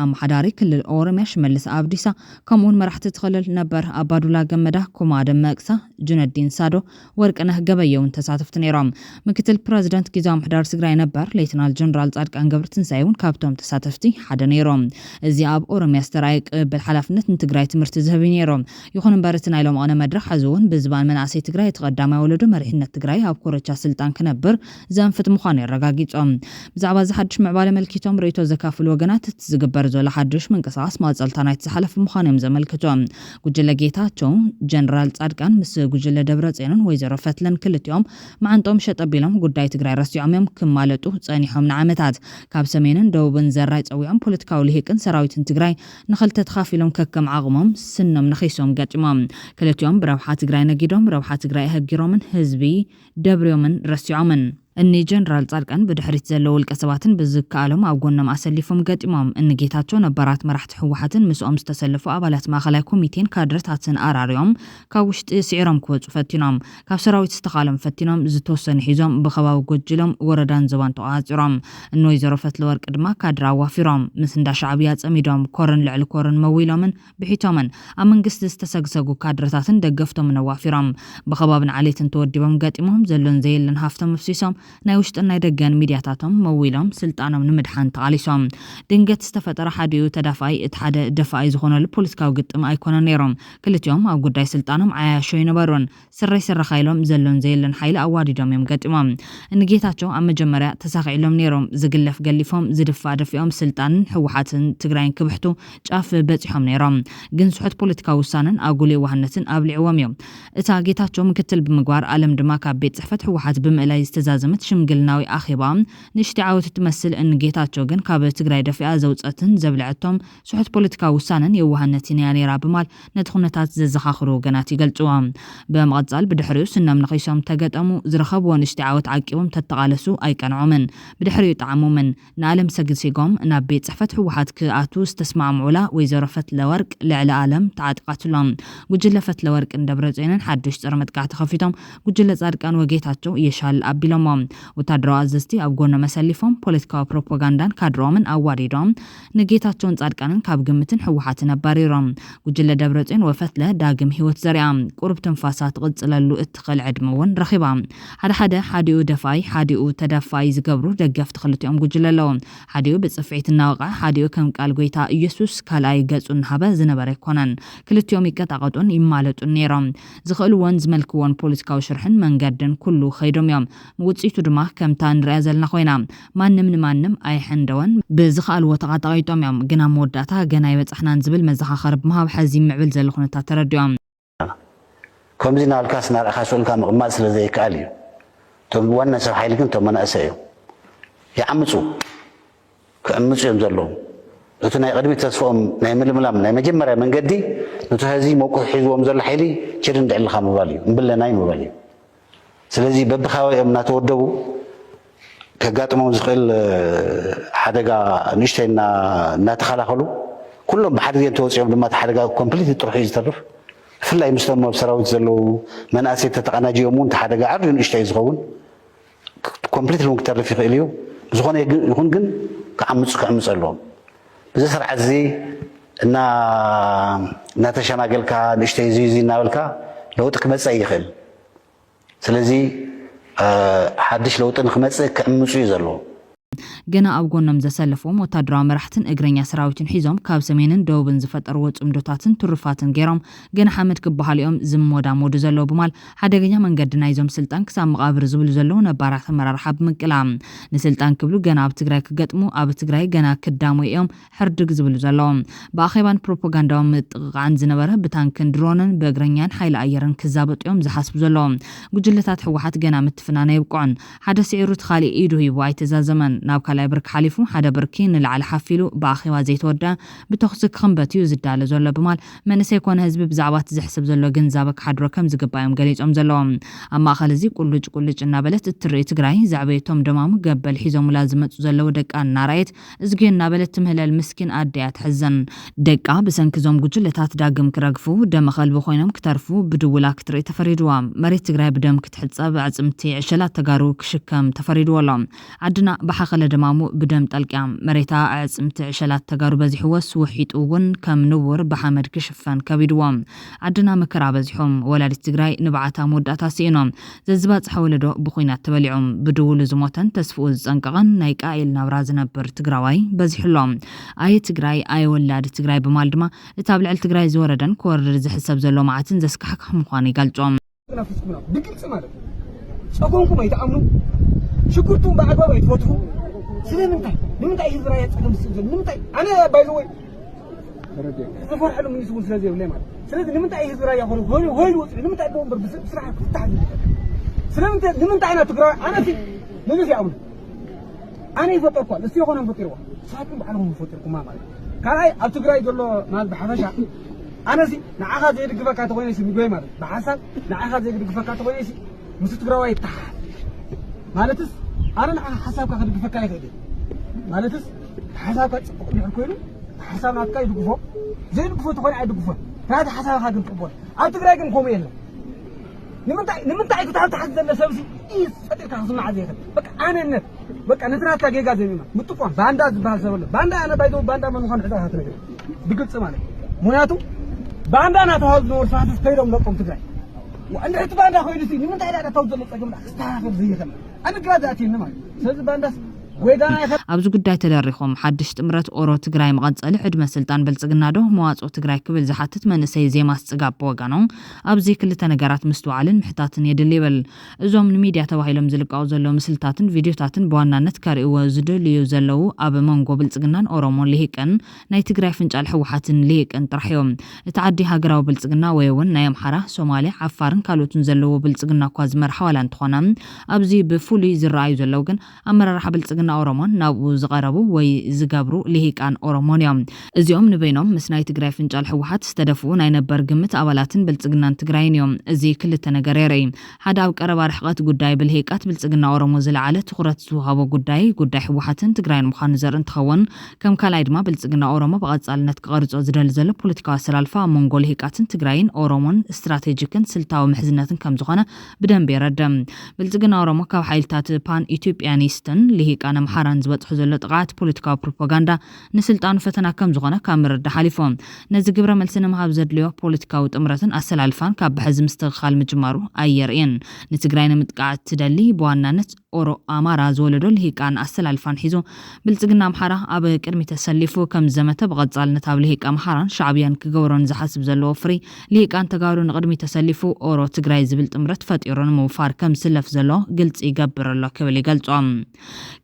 ኣመሓዳሪ ክልል ኦሮሚያ ሽመልስ ኣብዲሳ ከምኡውን መራሕቲ ትኽልል ነበር ኣባዱላ ገመዳ ኩማ ደመቅሳ ጁነዲን ሳዶ ወርቅነህ ገበየውን ተሳተፍቲ ነይሮም ምክትል ፕሬዚደንት ጊዜያዊ ምሕዳር ትግራይ ነበር ሌተናል ጀነራል ጻድቃን ገብረትንሳኤ እውን ካብቶም ተሳተፍቲ ሓደ ነይሮም እዚ ኣብ ኦሮሚያ ዝተራእየ ቅብል ሓላፍነት ንትግራይ ትምህርቲ ዝህብ ነይሮም ይኹን እምበር እቲ ናይ ሎሚ ቅነ መድረኽ ሕዚ እውን ብዝባን መናእሰይ ትግራይ ተቐዳማይ ወለዶ መሪሕነት ትግራይ ኣብ ኮረቻ ስልጣን ክነብር ዘንፍት ምዃኑ የረጋጊፆም ብዛዕባ እዚ ሓድሽ ምዕባለ መልኪቶም ርእይቶ ዘካፍሉ ወገናት እቲ ዝግበር ዘሎ ሓድሽ ምንቅስቓስ ማፀልታ ናይቲ ዝሓለፈ ምዃኑ እዮም ዘመልክቶም ጉጅለ ጌታቸው ጀነራል ጻድቃን ምስ ጉጅለ ደብረጽዮንን ወይዘሮ ፈትለን ክልቲኦም መዓንጦም ሸጠቢሎም ጉዳይ ትግራይ ረሲዖም እዮም ክማለጡ ጸኒሖም ንዓመታት ካብ ሰሜንን ደቡብን ዘራይ ፀዊዖም ፖለቲካዊ ልሂቅን ሰራዊትን ትግራይ ንኽልተ ተኻፊሎም ከከም ዓቕሞም ስኖም ነኺሶም ገጭሞም ክልቲኦም ብረብሓ ትግራይ ነጊዶም ረብሓ ትግራይ ኣህጊሮምን ህዝቢ ደብርዮምን ረሲዖምን እኒ ጀነራል ጻድቃን ብድሕሪት ዘለው ውልቀ ሰባትን ብዝከኣሎም ኣብ ጎኖም ኣሰሊፎም ገጢሞም እኒ ጌታቸው ነባራት መራሕቲ ሕወሓትን ምስኦም ዝተሰለፉ ኣባላት ማእኸላይ ኮሚቴን ካድረታትን ኣራርዮም ካብ ውሽጢ ስዒሮም ክወፁ ፈቲኖም ካብ ሰራዊት ዝተኻሎም ፈቲኖም ዝተወሰኑ ሒዞም ብኸባቢ ጎጅሎም ወረዳን ዞባን ተቆፃፂሮም እኒ ወይዘሮ ፈትለወርቅ ድማ ካድራ ኣዋፊሮም ምስ እንዳ ሻዕብያ ፀሚዶም ኮርን ልዕሊ ኮርን መዊሎምን ብሒቶምን ኣብ መንግስቲ ዝተሰግሰጉ ካድረታትን ደገፍቶምን ኣዋፊሮም ብኸባብን ዓሌትን ተወዲቦም ገጢሞም ዘሎን ዘየለን ሃፍቶም ፍሲሶም ናይ ውሽጥን ናይ ደገን ሚድያታቶም መዊሎም ስልጣኖም ንምድሓን ተቃሊሶም ድንገት ዝተፈጠረ ሓዲኡ ተዳፋይ እቲ ሓደ ደፋይ ዝኾነሉ ፖለቲካዊ ግጥም ኣይኮነን ነይሮም ክልቲኦም ኣብ ጉዳይ ስልጣኖም ዓያሾ ይነበሩን ስረይ ስረኻይሎም ዘሎን ዘየለን ሓይሊ ኣዋዲዶም እዮም ገጢሞም እንጌታቸው ኣብ መጀመርያ ተሳኺዕሎም ነይሮም ዝግለፍ ገሊፎም ዝድፋ ደፊኦም ስልጣንን ሕወሓትን ትግራይን ክብሕቱ ጫፍ በፂሖም ነይሮም ግን ስሑት ፖለቲካዊ ውሳነን ኣጉል የዋህነትን ኣብሊዕዎም እዮም እታ ጌታቸው ምክትል ብምግባር ኣለም ድማ ካብ ቤት ጽሕፈት ሕወሓት ብምእላይ ዝተዛዘመ ሽምግልናዊ ኣኺባ ንሽቲ ዓወት ትመስል እንጌታቸው ግን ካብ ትግራይ ደፊኣ ዘውፀትን ዘብልዕቶም ስሑት ፖለቲካዊ ውሳነን የዋህነትን ነይራ በማል ነቲ ኩነታት ዘዘኻኽሩ ወገናት ይገልጽዎም በመቐጻል ብድሕሪኡ ስኖም ንኺሶም ተገጠሙ ዝረኸብዎ ንሽቲ ዓወት ዓቂቦም ተተቃለሱ ኣይቀንዖምን ብድሕሪኡ ጣዕሙምን ንዓለም ሰግሲጎም ናብ ቤት ጽሕፈት ሕወሓት ክኣቱ ዝተስማዕምዑላ ወይዘሮ ፈትለወርቅ ልዕሊ ዓለም ተዓጥቃትሎም ጉጅለ ፈትለወርቅ ደብረጽዮንን ሓድሽ ፀረ መጥቃዕቲ ከፊቶም ጉጅለ ጻድቃን ወጌታቸው የሻል ኣቢሎም ወታደራዊ ኣዘዝቲ ኣብ ጎኖ መሰሊፎም ፖለቲካዊ ፕሮፓጋንዳን ካድሮምን ኣዋዲዶም ንጌታቸውን ጻድቃንን ካብ ግምትን ሕወሓትን ኣባሪሮም ጉጅለ ደብረጽዮን ወፈትለ ዳግም ህይወት ዘርያ ቁርብ ትንፋሳት ቅጽለሉ እትኽእል ዕድመ እውን ረኺባ ሓደ ሓዲኡ ደፋይ ሓዲኡ ተዳፋይ ዝገብሩ ደገፍቲ ክልቲኦም ጉጅለ ኣለዎም ሓዲኡ ብጽፍዒት እናወቕዐ ሓዲኡ ከም ቃል ጎይታ ኢየሱስ ካልኣይ ገጹን ሃበ ዝነበረ ይኮነን ክልቲኦም ይቀጣቐጡን ይማለጡን ነይሮም ዝኽእልዎን ዝመልክዎን ፖለቲካዊ ሽርሕን መንገድን ኩሉ ኸይዶም እዮም ውጽኢቱ ድማ ከምታ ንሪኣ ዘለና ኮይና ማንም ንማንም ኣይሕንደወን ብዝኽኣልዎ ተቓጣቒጦም እዮም ግና መወዳእታ ገና ይበፅሕናን ዝብል መዘኻኸሪ ብምሃብ ሕዚ ምዕብል ዘሎ ኩነታት ተረዲኦም ከምዚ ናልካስ ናርኣኻ ስኡልካ ምቕማጥ ስለ ዘይከኣል እዩ እቶም ዋና ሰብ ሓይሊ ግን እቶም መናእሰይ እዮም ይዓምፁ ክዕምፁ እዮም ዘለዉ እቲ ናይ ቅድሚት ተስፎኦም ናይ ምልምላም ናይ መጀመርያ መንገዲ ነቲ ህዚ መውቅዕ ሒዝዎም ዘሎ ሓይሊ ችድ እንድዕልኻ ምባል እዩ እምብለናይ ምባል እዩ ስለዚ በብኻባቢኦም እናተወደቡ ከጋጥሞም ዝኽእል ሓደጋ ንእሽተይ እናተኸላኸሉ ኩሎም ብሓደ ግዜ ተወፂኦም ድማ እቲ ሓደጋ ኮምፕሊት ጥርሑ እዩ ዝተርፍ ብፍላይ ምስቶም ኣብ ሰራዊት ዘለዉ መናእሰይ ተተቐናጅዮም እውን እቲ ሓደጋ ዓርዩ ንእሽተይ ዝኸውን ኮምፕሊት እውን ክተርፍ ይኽእል እዩ ዝኾነ ይኹን ግን ክዕምፁ ኣለዎም ብዚ ስርዓት እዚ እናተሸማገልካ ንእሽተይ እዚ እናበልካ ለውጢ ክመፅእ ይኽእል ስለዚ ሓድሽ ለውጢ ንክመፅእ ክዕምፁ እዩ ዘለዎ ገና ኣብ ጎኖም ዘሰለፎም ወታደራዊ መራሕትን እግረኛ ሰራዊትን ሒዞም ካብ ሰሜንን ደቡብን ዝፈጠርዎ ጽምዶታትን ትሩፋትን ገይሮም ገና ሓመድ ክበሃልኦም ዝሞዳሞዱ ዘለው ብማል ሓደገኛ መንገዲ ናይዞም ስልጣን ክሳብ መቃብር ዝብሉ ዘለው ነባራት ኣመራርሓ ብምቅላም ንስልጣን ክብሉ ገና ኣብ ትግራይ ክገጥሙ ኣብ ትግራይ ገና ክዳሙ እዮም ሕርድግ ዝብሉ ዘለዎም ብኣኼባን ፕሮፓጋንዳዊ ምጥቕቃዕን ዝነበረ ብታንክን ድሮንን ብእግረኛን ሓይሊ ኣየርን ክዛበጥዮም ዝሓስቡ ዘለዎም ጉጅለታት ሕወሓት ገና ምትፍናነ ይብቅዑን ሓደ ስዒሩ ትኻሊእ ኢዱ ሂቡ ኣይተዛዘመን ናብ ካልኣይ ብርኪ ሓሊፉ ሓደ ብርኪ ንላዕሊ ሓፊሉ ብኣኼባ ዘይተወድአ ብተኽሲ ክኽንበት እዩ ዝዳለ ዘሎ ብማል መንእሰይ ኮነ ህዝቢ ብዛዕባ እቲ ዝሕሰብ ዘሎ ግንዛበ ክሓድሮ ከም ዝግባዮም ገሊፆም ዘለዎም ኣብ ማእኸል እዚ ቁልጭ እናበለት እትርኢ ትግራይ ዘዕበየቶም ደማሙ ገበል ሒዞሙላ ዝመፁ ዘለው ደቃ እናርኣየት እዝግዮ እናበለት ትምህለል ምስኪን ኣደያ ትሕዘን ደቃ ብሰንኪዞም ጉጅለታት ዳግም ክረግፉ ደመ ኸልቢ ኮይኖም ክትተርፉ ብድውላ ክትርኢ ተፈሪድዋ መሬት ትግራይ ብደም ክትሕፀብ ኣዕፅምቲ ዕሸላት ተጋሩ ክሽከም ተፈሪድዎ ኣሎ ዓድና ብሓኸለ ደማሙ ብደም ጠልቅያ መሬታ ኣዕፅምቲ ዕሸላት ተጋሩ በዚሕወስ ውሒጡ እውን ከም ንቡር ብሓመድ ክሽፈን ከቢድዎም ዓድና መከራ በዚሖም ወላዲት ትግራይ ንባዓታ መወዳእታ ሲኢኖም ዘዝባፅሐ ወለዶ ብኹናት ተበሊዖም ብድውሉ ዝሞተን ተስፍኡ ዝፀንቀቐን ናይ ቃኤል ናብራ ዝነብር ትግራዋይ በዚሕሎም ኣየ ትግራይ ኣየ ወላዲ ትግራይ ብማል ድማ እቲ ኣብ ልዕሊ ትግራይ ዝወረደን ክወርድ ዝሕሰብ ዘሎ መዓትን ዘስካሕክሕ ምዃኑ ይገልጾም ብግልፂ ማለት ፀጎምኩም ኣይተኣምኑ ሽጉርቱን ብኣግባብ ኣይትፈትሑ ስለምንታይ ንምንታይ ህዝብ ራያ ፀገም ዝስእል ንምንታይ ኣነ ባይዘወይ ዝፈርሐሉ ምንስ እውን ስለዘይብለይ ማለት ስለዚ ንምንታይ ህዝብ ራያ ሆይሉ ወፅኡ ንምንታይ ደው እምበር ብስራሕ ክፍታሕ ስለምንታይ ንምንታይ ኢና ትግራይ ኣነሲ ንግስ ይኣምኑ ኣነ ይፈጠርኳ እስቲ ይኾነ ፈጢርዋ ንሳትኩም ባዕልኩም ፈጢርኩማ ማለት ካልኣይ ኣብ ትግራይ ዘሎ ማለት ብሓፈሻ ኣነሲ ንዓኻ ዘይድግፈካ ተኮይነሲ ምግበይ ማለት ብሓሳብ ንዓኻ ዘይድግፈካ ተኮይነሲ ምስ ትግራዋይ ይተሓሓዝ ማለትስ أنا حسابك خد بفكاي كده مالتس حسابك يحكيلو حسابنا كاي دغفو زي دغفو تكون عاد دغفو هذا حسابك خد قبول أنت تلاقي كم يلا نمنتعي كنت حزن نفسي إيه فتك حصلنا عزيزي بك أنا ترى تلاقي جازمي ما متفق باندا بهالزول باندا أنا بايدو باندا ما نخان حدا هاتنا بقول سمعني مناتو باندا أنا تهاز نور فاتس كيرم لكم تجاي وأنا حتى باندا خوي نسي نمنتعي لا توصل لك استعرف زي كذا أنا قراداتي إنما سيد باندا ኣብዚ ጉዳይ ተደሪኾም ሓድሽ ጥምረት ኦሮ ትግራይ መቐፀሊ ዕድመ ስልጣን ብልጽግና ዶ መዋጽኦ ትግራይ ክብል ዝሓትት መንእሰይ ዜማስ ጽጋብ በወጋኖም ኣብዚ ክልተ ነገራት ምስትዋዕልን ምሕታትን የድል ይብል እዞም ንሚድያ ተባሂሎም ዝልቃው ዘለዉ ምስልታትን ቪድዮታትን በዋናነት ከርእይዎ ዝደልዩ ዘለዉ ኣብ መንጎ ብልጽግናን ኦሮሞን ልሂቅን ናይ ትግራይ ፍንጫል ሕወሓትን ልሂቅን ጥራሕ እዮም እቲ ዓዲ ሃገራዊ ብልጽግና ወይ እውን ናይ ኣምሓራ ሶማሌ ዓፋርን ካልኦትን ዘለዎ ብልጽግና እኳ ዝመርሓ ዋላ እንትኾነ ኣብዚ ብፍሉይ ዝረኣዩ ዘለዉ ግን ኣመራርሓ ብልጽግና ኦሮሞን ናብኡ ዝቐረቡ ወይ ዝገብሩ ልሂቃን ኦሮሞን እዮም እዚኦም ንበይኖም ምስ ናይ ትግራይ ፍንጫል ሕወሓት ዝተደፍኡ ናይ ነበር ግምት ኣባላትን ብልጽግናን ትግራይን እዮም እዚ ክልተ ነገር የርኢ ሓደ ኣብ ቀረባ ርሕቀት ጉዳይ ብልሂቃት ብልጽግና ኦሮሞ ዝለዓለ ትኹረት ዝወሃቦ ጉዳይ ሕወሓትን ትግራይን ምዃኑ ዘርኢ እንትኸውን ከም ካልኣይ ድማ ብልጽግና ኦሮሞ ብቐጻልነት ክቐርጾ ዝደሊ ዘሎ ፖለቲካዊ ኣሰላልፋ መንጎ ልሂቃትን ትግራይን ኦሮሞን ስትራቴጂክን ስልታዊ ምሕዝነትን ከም ዝኾነ ብደንቢ የረድም ብልጽግና ኦሮሞ ካብ ሓይልታት ፓን ኢትዮጵያኒስትን ልሂቃን ኣምሓራን ዝበጽሑ ዘሎ ጥቃት ፖለቲካዊ ፕሮፓጋንዳ ንስልጣኑ ፈተና ከም ዝኾነ ካብ ምርዳ ሓሊፎም ነዚ ግብረ መልሲ ንምሃብ ዘድልዮ ፖለቲካዊ ጥምረትን ኣሰላልፋን ካብ ብሕዚ ምስትኽኻል ምጅማሩ ኣየርእን ንትግራይ ንምጥቃዕ ትደሊ ብዋናነት ኦሮ ኣማራ ዝወለዶ ልሂቃን ኣሰላልፋን ሒዙ ብልጽግና ኣምሓራ ኣብ ቅድሚ ተሰሊፉ ከም ዘመተ ብቐጻልነት ኣብ ልሂቅ ኣምሓራን ሻዕብያን ክገብሮን ዝሓስብ ዘለዎ ፍሪ ልሂቃን ተጋሩ ንቅድሚ ተሰሊፉ ኦሮ ትግራይ ዝብል ጥምረት ፈጢሩ ንምውፋር ከም ዝስለፍ ዘሎ ግልጽ ይገብር ኣሎ ክብል ይገልጾም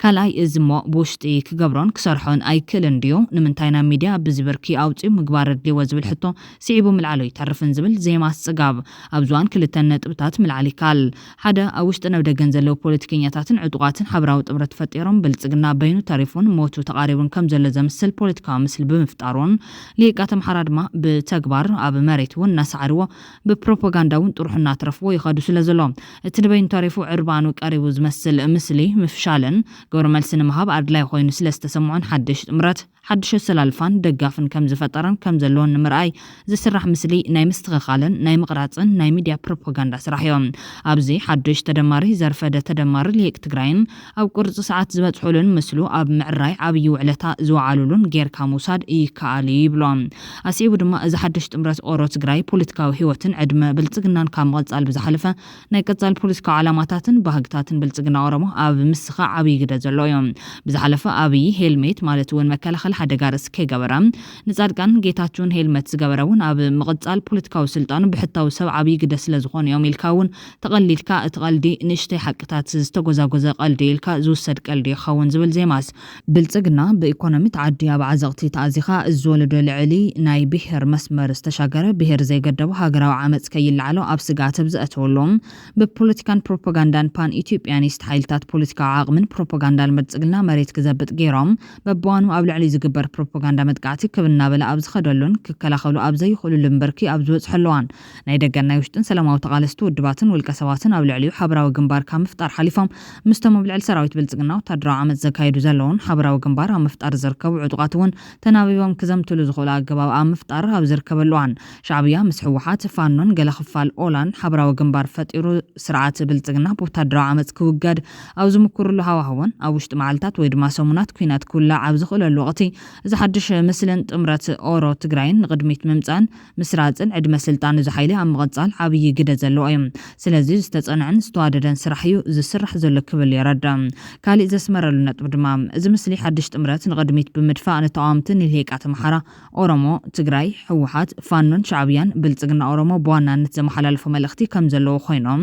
ካልኣይ እዚ እሞ ብውሽጢ ክገብሮን ክሰርሖን ኣይክእልን ድዩ ንምንታይ ናብ ሚድያ ብዝብርኪ ኣውፂኡ ምግባር ድልዎ ዝብል ሕቶ ስዒቡ ምልዓሎ ይተርፍን ዝብል ዜማስ ጽጋብ ኣብ ዝዋን ክልተ ነጥብታት ምልዓል ይካል ሓደ ኣብ ውሽጢ ናብ ደገን ዘለዉ ፖለቲከኛታትን ዕጡቃትን ሓበራዊ ጥምረት ፈጢሮም ብልጽግና በይኑ ተሪፉን ሞቱ ተቃሪቡን ከም ዘሎ ዘምስል ፖለቲካዊ ምስሊ ብምፍጣሩን ልሂቃት ኣምሓራ ድማ ብተግባር ኣብ መሬት እውን እናሰዓርዎ ብፕሮፓጋንዳ እውን ጥሩሕ እናትረፍዎ ይኸዱ ስለ ዘሎ እቲ ንበይኑ ተሪፉ ዕርባኑ ቀሪቡ ዝመስል ምስሊ ምፍሻልን ግብረ መልሲ ንምሃብ ኣድላይ ኮይኑ ስለ ዝተሰምዖን ሓድሽ ጥምረት ሓድሽ ኣሰላልፋን ደጋፍን ከም ዝፈጠረን ከም ዘለዎን ንምርኣይ ዝስራሕ ምስሊ ናይ ምስትኽኻልን ናይ ምቕራፅን ናይ ሚድያ ፕሮፓጋንዳ ስራሕ እዮም ኣብዚ ሓድሽ ተደማሪ ዘርፈደ ተደማሪ ልሂቅ ትግራይን ኣብ ቁርፂ ሰዓት ዝበፅሑሉን ምስሉ ኣብ ምዕራይ ዓብዪ ውዕለታ ዝወዓሉሉን ጌርካ ምውሳድ ይከኣል ይብሎም ኣስዒቡ ድማ እዚ ሓድሽ ጥምረት ኦሮ ትግራይ ፖለቲካዊ ህይወትን ዕድመ ብልጽግናን ካብ ምቕጻል ብዝሓለፈ ናይ ቀጻል ፖለቲካዊ ዓላማታትን ባህግታትን ብልጽግና ኦሮሞ ኣብ ምስኻ ዓብዪ ግደ ዘሎ እዮም ብዝሓለፈ ዓብዪ ሄልሜት ማለት እውን መከላኸሊ ሓደጋ ርእሲ ከይገበራ ንጻድቃን ጌታቸውን ሄልሜት ዝገበረ እውን ኣብ ምቕጻል ፖለቲካዊ ስልጣኑ ብሕታዊ ሰብ ዓብዪ ግደ ስለ ዝኾኑ እዮም ኢልካ እውን ተቐሊልካ እቲ ቀልዲ ንእሽተይ ሓቅታት ዝተጎዛጎዘ ቀልዲ ኢልካ ዝውሰድ ቀልዲ ይኸውን ዝብል ዜማስ ብልጽግና ብኢኮኖሚ ተዓዲ ኣብ ዓዘቕቲ ተኣዚኻ ዝወለዶ ልዕሊ ናይ ብሄር መስመር ዝተሻገረ ብሄር ዘይገደቡ ሃገራዊ ዓመፅ ከይለዓሎ ኣብ ስጋት ብዝኣተወሎም ብፖለቲካን ፕሮፓጋንዳን ፓን ኢትዮጵያኒስት ሓይልታት ፖለቲካዊ ዓቕምን ፕሮፓጋንዳን ብልጽግና መሬት ክዘብጥ ገይሮም በብዋኑ ኣብ ልዕሊ ዝግበር ፕሮፓጋንዳ መጥቃዕቲ ክብናበለ ኣብ ዝኸደሉን ክከላኸሉ ኣብ ዘይኽእሉሉን በርኪ ኣብ ዝበፅሐለዋን ናይ ደገን ናይ ውሽጥን ሰላማዊ ተቓለስቲ ውድባትን ውልቀ ሰባትን ኣብ ልዕሊኡ ሓበራዊ ግንባር ካብ ምፍጣር ሓሊፎም ምስቶም ኣብ ልዕሊ ሰራዊት ብልጽግና ወታደራዊ ዓመፅ ዘካይዱ ዘለውን ሓበራዊ ግንባር ኣብ ምፍጣር ዝርከቡ ዕጡቃት እውን ተናቢቦም ክዘምትሉ ዝኽእሉ ኣገባብ ኣብ ምፍጣር ኣብ ዝርከበሉዋን ሻዕብያ ምስ ሕወሓት ፋኖን ገለ ክፋል ኦላን ሓበራዊ ግንባር ፈጢሩ ስርዓት ብልጽግና ብወታደራዊ ዓመፅ ክውገድ ኣብ ዝምክሩሉ ሃዋህውን ኣብ ውሽጢ መዓልታት ወይ ድማ ሰሙናት ኩናት ኩላ ኣብ ዝኽእለሉ ወቅቲ እዚ ሓድሽ ምስልን ጥምረት ኦሮ ትግራይን ንቅድሚት ምምፃን ምስራፅን ዕድመ ስልጣን እዚ ሓይሊ ኣብ ምቕጻል ዓብዪ ግደ ዘለዎ እዮም ስለዚ ዝተጸንዐን ዝተዋደደን ስራሕ እዩ ዝስራሕ ዘሎ ክብል ይረዳ ካልእ ዘስመረሉ ነጥብ ድማ እዚ ምስሊ ሓድሽ ጥምረት ንቅድሚት ብምድፋእ ንተቃወምቲ ንልሂቃት ኣምሓራ ኦሮሞ ትግራይ ሕወሓት ፋኖን ሻዕብያን ብልጽግና ኦሮሞ ብዋናነት ዘመሓላልፎ መልእኽቲ ከም ዘለዎ ኮይኖም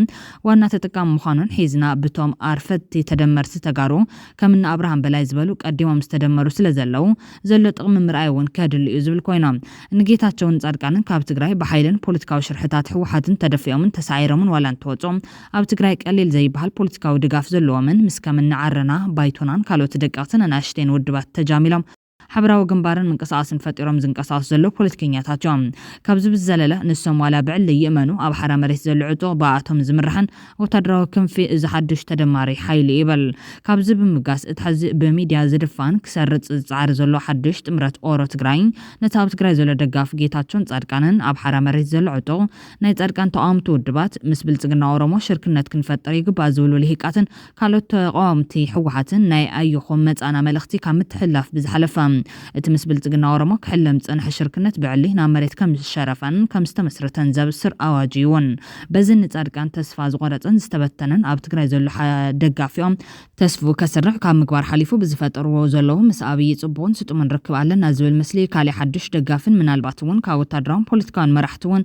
ዋና ተጠቃሚ ምዃኑን ሒዝና ብቶም ኣርፈቲ ተደመርቲ ተጋሩ ከምና ኣብርሃም በላይ ዝበሉ ቀዲሞም ዝተደመሩ ስለ ዘለው ዘሎ ጥቕሚ ምርኣይ እውን ከድሊ እዩ ዝብል ኮይኖም ንጌታቸውን ጻድቃንን ካብ ትግራይ ብሓይልን ፖለቲካዊ ሽርሕታት ሕወሓትን ተደፊኦምን ተሳዒሮምን ዋላ እንትወጾም ኣብ ትግራይ ቀሊል ዘይበሃል ፖለቲካዊ ድጋፍ ዘለዎምን ምስ ከምና ዓረና ባይቶናን ካልኦት ደቀቕትን ኣናእሽተይን ውድባት ተጃሚሎም حبراو ግንባርን ምንቅስቃስን ፈጢሮም ዝንቀሳቀሱ ዘሎ ፖለቲከኛታቸው ካብዚ ብዘለለ ንሶም ዋላ ብዕል ይእመኑ ኣብ ሓራ መሬት ዘሎ ዕጡቕ ብኣቶም ዝምርሐን ወታደራዊ ክንፊ እዚ ሓድሽ ተደማሪ ሓይሊ ይበል ካብዚ ብምጋስ እቲ ሕዚ በሚድያ ዝድፋን ክሰርጽ ዝጻዕር ዘሎ ሓድሽ ጥምረት ኦሮ ትግራይ ነቲ ኣብ ትግራይ ዘሎ ደጋፍ ጌታቸውን ጻድቃንን ኣብ ሓራ መሬት ዘሎ ዕጡቕ ናይ ጻድቃን ተቃውምቲ ውድባት ምስ ብልጽግና ኦሮሞ ሽርክነት ክንፈጥር ይግባእ ዝብሉ ልሂቃትን ካልኦት ተቃወምቲ ሕወሓትን ናይ ኣየኹም መጻና መልእኽቲ ካብ ምትሕልላፍ ብዝሓለፈ እቲ ምስ ብልጽግና ኦሮሞ ክሕለም ጽንሐ ሽርክነት ብዕሊ ናብ መሬት ከም ዝሸረፈን ከም ዝተመስረተን ዘብስር ኣዋጅ እውን በዚ ንጻድቃን ተስፋ ዝቆረፀን ዝተበተነን ኣብ ትግራይ ዘሎ ደጋፊኦም ተስፉ ከስርሕ ካብ ምግባር ሓሊፉ ብዝፈጠርዎ ዘለዉ ምስ ኣብይ ጽቡቕን ስጡምን ርክብ ኣለና ዝብል ምስሊ ካልእ ሓድሽ ደጋፍን ምናልባት እውን ካብ ወታደራውን ፖለቲካውን መራሕቲ እውን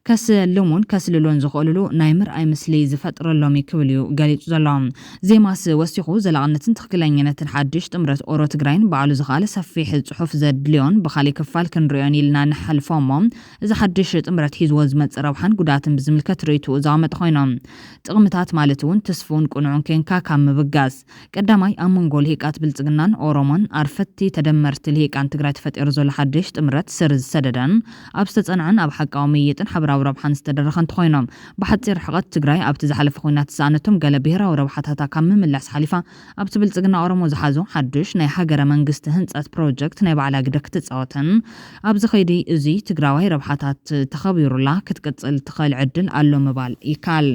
ከስልሙን ከስልሎን ዝኽእልሉ ናይ ምርኣይ ምስሊ ዝፈጥረሎም ክብል እዩ ገሊጹ ዘሎ ዜማስ ወሲኹ ዘላቕነትን ትክክለኛነትን ሓድሽ ጥምረት ኦሮ ትግራይን ባዕሉ ዝኻለ ሰፊሕ ጽሑፍ ዘድልዮን ብኻሊእ ክፋል ክንሪኦን ኢልና ንሓልፎሞ እዚ ሓድሽ ጥምረት ሒዝዎ ዝመጽእ ረብሓን ጉዳትን ብዝምልከት ርእይቱ ዘቐመጠ ኮይኖም ጥቕምታት ማለት እውን ተስፉን ቁኑዑን ኬንካ ካብ ምብጋስ ቀዳማይ ኣብ መንጎ ልሂቃት ብልጽግናን ኦሮሞን ኣርፈቲ ተደመርቲ ልሂቃን ትግራይ ተፈጢሩ ዘሎ ሓድሽ ጥምረት ስር ዝሰደደን ኣብ ዝተጸንዐን ኣብ ሓቃዊ ምይጥን ሓበራዊ ረብሓን ዝተደረኸን ኮይኖም ብሓፂር ሕቐት ትግራይ ኣብቲ ዝሓለፈ ኩናት ዝኣነቶም ገለ ብሄራዊ ረብሓታት ካብ ምምላስ ሓሊፋ ኣብቲ ብልጽግና ኦሮሞ ዝሓዞ ሓድሽ ናይ ሃገረ መንግስቲ ህንፀት ፕሮጀክት ናይ ባዕላ ግደ ክትፃወተን ኣብዚ ኸይዲ እዚ ትግራዋይ ረብሓታት ተኸቢሩላ ክትቅፅል ትኽእል ዕድል ኣሎ ምባል ይካል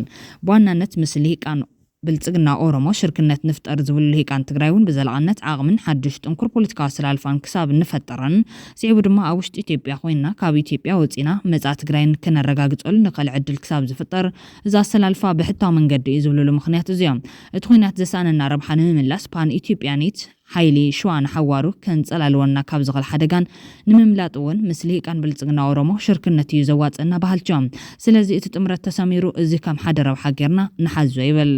ብዋናነት ምስሊ ቃን ብልጽግና ኦሮሞ ሽርክነት ንፍጠር ዝብሉ ልሂቃን ትግራይ እውን ብዘላቕነት ዓቕምን ሓድሽ ጥንኩር ፖለቲካዊ ኣሰላልፋን ክሳብ ንፈጠረን ስዒቡ ድማ ኣብ ውሽጢ ኢትዮጵያ ኮይና ካብ ኢትዮጵያ ወፂና መጻእ ትግራይን ክነረጋግፀሉ ንኽእል ዕድል ክሳብ ዝፍጠር እዚ ኣሰላልፋ ብሕታዊ መንገዲ እዩ ዝብልሉ ምክንያት እዚኦም እቲ ኩናት ዘሳነና ረብሓ ንምምላስ ፓን ኢትዮጵያኒት ሓይሊ ሸዋን ሓዋሩ ከንጸላልወና ካብ ዝኽእል ሓደጋን ንምምላጥ እውን ምስሊ ቃን ብልጽግና ኦሮሞ ሽርክነት እዩ ዘዋፅና ባህልቸውም ስለዚ እቲ ጥምረት ተሰሚሩ እዚ ከም ሓደ ረብሓ ጌርና ንሓዞ ይብል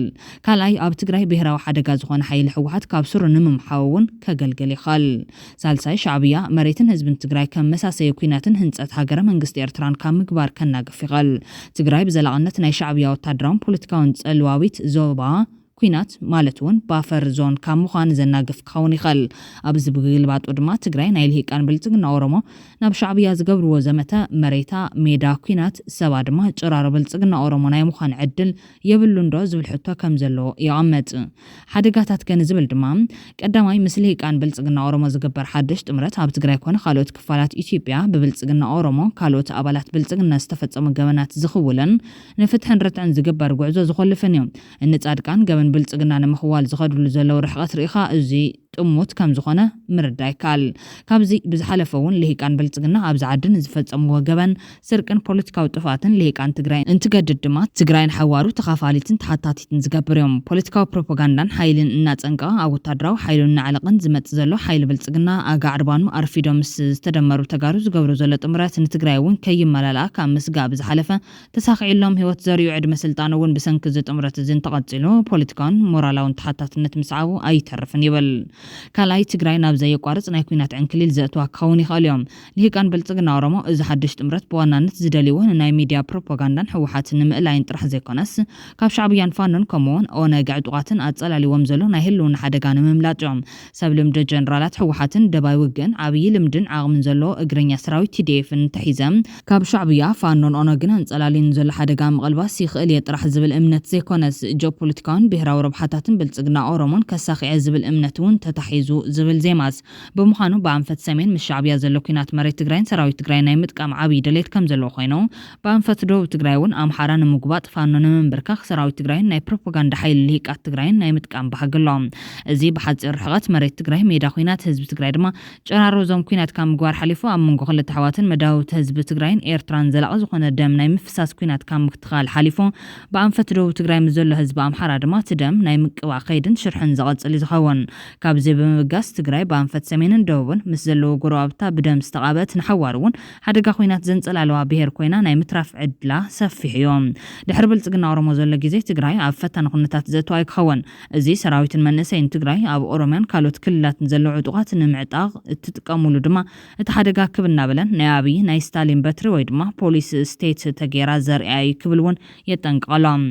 ካልኣይ ኣብ ትግራይ ብሄራዊ ሓደጋ ዝኾነ ሓይሊ ሕወሓት ካብ ስሩ ንምምሓው እውን ከገልግል ይኽእል ሳልሳይ ሻዕብያ መሬትን ህዝብን ትግራይ ከም መሳሰይ ኩናትን ህንፀት ሃገረ መንግስቲ ኤርትራን ካብ ምግባር ከናግፍ ይኽእል ትግራይ ብዘላቕነት ናይ ሻዕብያ ወታደራውን ፖለቲካውን ጸልዋዊት ዞባ ኩናት ማለት እውን ባፈር ዞን ካብ ምዃን ዘናግፍ ክኸውን ይኽእል ኣብዚ ብግልባጡ ድማ ትግራይ ናይ ልሂቃን ብልጽግና ኦሮሞ ናብ ሻዕብያ ዝገብርዎ ዘመተ መሬታ ሜዳ ኩናት ሰባ ድማ ጭራሮ ብልጽግና ኦሮሞ ናይ ምዃን ዕድል የብሉ እንዶ ዝብል ሕቶ ከም ዘለዎ ይቐመጥ ሓደጋታት ገን ዝብል ድማ ቀዳማይ ምስሊ ልሂቃን ብልጽግና ኦሮሞ ዝግበር ሓድሽ ጥምረት ኣብ ትግራይ ኮነ ካልኦት ክፋላት ኢትዮጵያ ብብልጽግና ኦሮሞ ካልኦት ኣባላት ብልጽግና ዝተፈጸሙ ገበናት ዝኽውለን ንፍትሕን ርትዕን ዝግበር ጉዕዞ ዝኸልፍን እዮም እንጻድቃን ገበን ብልጽግና ንምኽዋል ዝኸድሉ ዘለዉ ርሕቐት ርኢኻ እዚ ጥሙት ከም ዝኾነ ምርዳይ ካል ካብዚ ብዝሓለፈ እውን ልሂቃን ብልጽግና ኣብ ዝዓድን ዝፈጸምዎ ገበን ስርቅን ፖለቲካዊ ጥፋትን ልሂቃን ትግራይ እንትገድድ ድማ ትግራይን ሓዋሩ ተኻፋሊትን ተሓታቲትን ዝገብር እዮም ፖለቲካዊ ፕሮፓጋንዳን ሓይልን እናጸንቀ ኣብ ወታደራዊ ሓይሉን እናዕለቕን ዝመጽእ ዘሎ ሓይሊ ብልጽግና ኣጋዕርባኑ ኣርፊዶም ምስ ዝተደመሩ ተጋሩ ዝገብሩ ዘሎ ጥምረት ንትግራይ እውን ከይመላልኣ ካብ ምስጋእ ብዝሓለፈ ተሳኺዕሎም ህይወት ዘርዩ ዕድመ ስልጣን እውን ብሰንኪ እዚ ጥምረት እዚ እንተቐፂሉ ፖለቲካውን ሞራላውን ተሓታትነት ምስዓቡ ኣይተርፍን ይብል ካልኣይ ትግራይ ናብ ዘየቋርጽ ናይ ኩናት ዕንክሊል ዘእትዋ ክኸውን ይኽእል እዮም ልሂቃን ብልጽግና ኦሮሞ እዚ ሓድሽ ጥምረት ብዋናነት ዝደልይዎ ናይ ሚድያ ፕሮፓጋንዳን ሕወሓትን ንምእላይን ጥራሕ ዘይኮነስ ካብ ሻዕብያን ፋኖን ከምኡውን ኦነግ ዕጡቓትን ኣጸላሊዎም ዘሎ ናይ ህልውና ሓደጋ ንምምላጥ እዮም ሰብ ልምዲ ጀነራላት ሕወሓትን ደባይ ውግን ዓብዪ ልምድን ዓቕምን ዘለዎ እግረኛ ሰራዊት TDF-ን ተሒዘም ካብ ሻዕብያ ፋኖን ኦነግን ኣጸላሊን ዘሎ ሓደጋ ምቕልባስ ይኽእል እየ ጥራሕ ዝብል እምነት ዘይኮነስ ጂኦፖለቲካውን ብሄራዊ ረብሓታትን ብልጽግና ኦሮሞን ከሳኺዐ ዝብል እምነት እውን ተታሒዙ ዝብል ዜማስ ብምዃኑ ብኣንፈት ሰሜን ምስ ሻዕብያ ዘሎ ኩናት መሬት ትግራይን ሰራዊት ትግራይ ናይ ምጥቃም ዓብዪ ድሌት ከም ዘለዎ ኮይኑ ብኣንፈት ደቡብ ትግራይ እውን ኣምሓራ ንምጉባጥ ፋኖ ንምንብርካኽ ሰራዊት ትግራይን ናይ ፕሮፓጋንዳ ሓይሊ ልሂቃት ትግራይን ናይ ምጥቃም ባህጊ ኣሎ እዚ ብሓፂር ርሕቐት መሬት ትግራይ ሜዳ ኩናት ህዝቢ ትግራይ ድማ ጨራሮ ዞም ኩናት ካብ ምግባር ሓሊፉ ኣብ መንጎ ክልተ ኣሕዋትን መዳውቲ ህዝቢ ትግራይን ኤርትራን ዘላቒ ዝኾነ ደም ናይ ምፍሳስ ኩናት ካብ ምክትኻል ሓሊፉ ብኣንፈት ደቡብ ትግራይ ምስ ዘሎ ህዝቢ ኣምሓራ ድማ እቲ ደም ናይ ምቅባእ ከይድን ሽርሕን ዘቐፅል ዝኸውን ካብዚ ብምብጋስ ትግራይ ብኣንፈት ሰሜንን ደቡብን ምስ ዘለዎ ጎረባብታ ብደም ዝተቓበአት ንሓዋር እውን ሓደጋ ኩናት ዘንጸላለዋ ብሄር ኮይና ናይ ምትራፍ ዕድላ ሰፊሕ እዮም ድሕሪ ብልጽግና ኦሮሞ ዘሎ ግዜ ትግራይ ኣብ ፈታኒ ኩነታት ዘእትዋ ይክኸውን እዚ ሰራዊትን መንእሰይን ትግራይ ኣብ ኦሮምያን ካልኦት ክልላትን ዘለዎ ዕጡቓት ንምዕጣቕ እትጥቀሙሉ ድማ እቲ ሓደጋ ክብ እናበለን ናይ ኣብዪ ናይ ስታሊን በትሪ ወይ ድማ ፖሊስ ስቴት ተጌራ ዘርአያ ክብል እውን የጠንቅቐሎም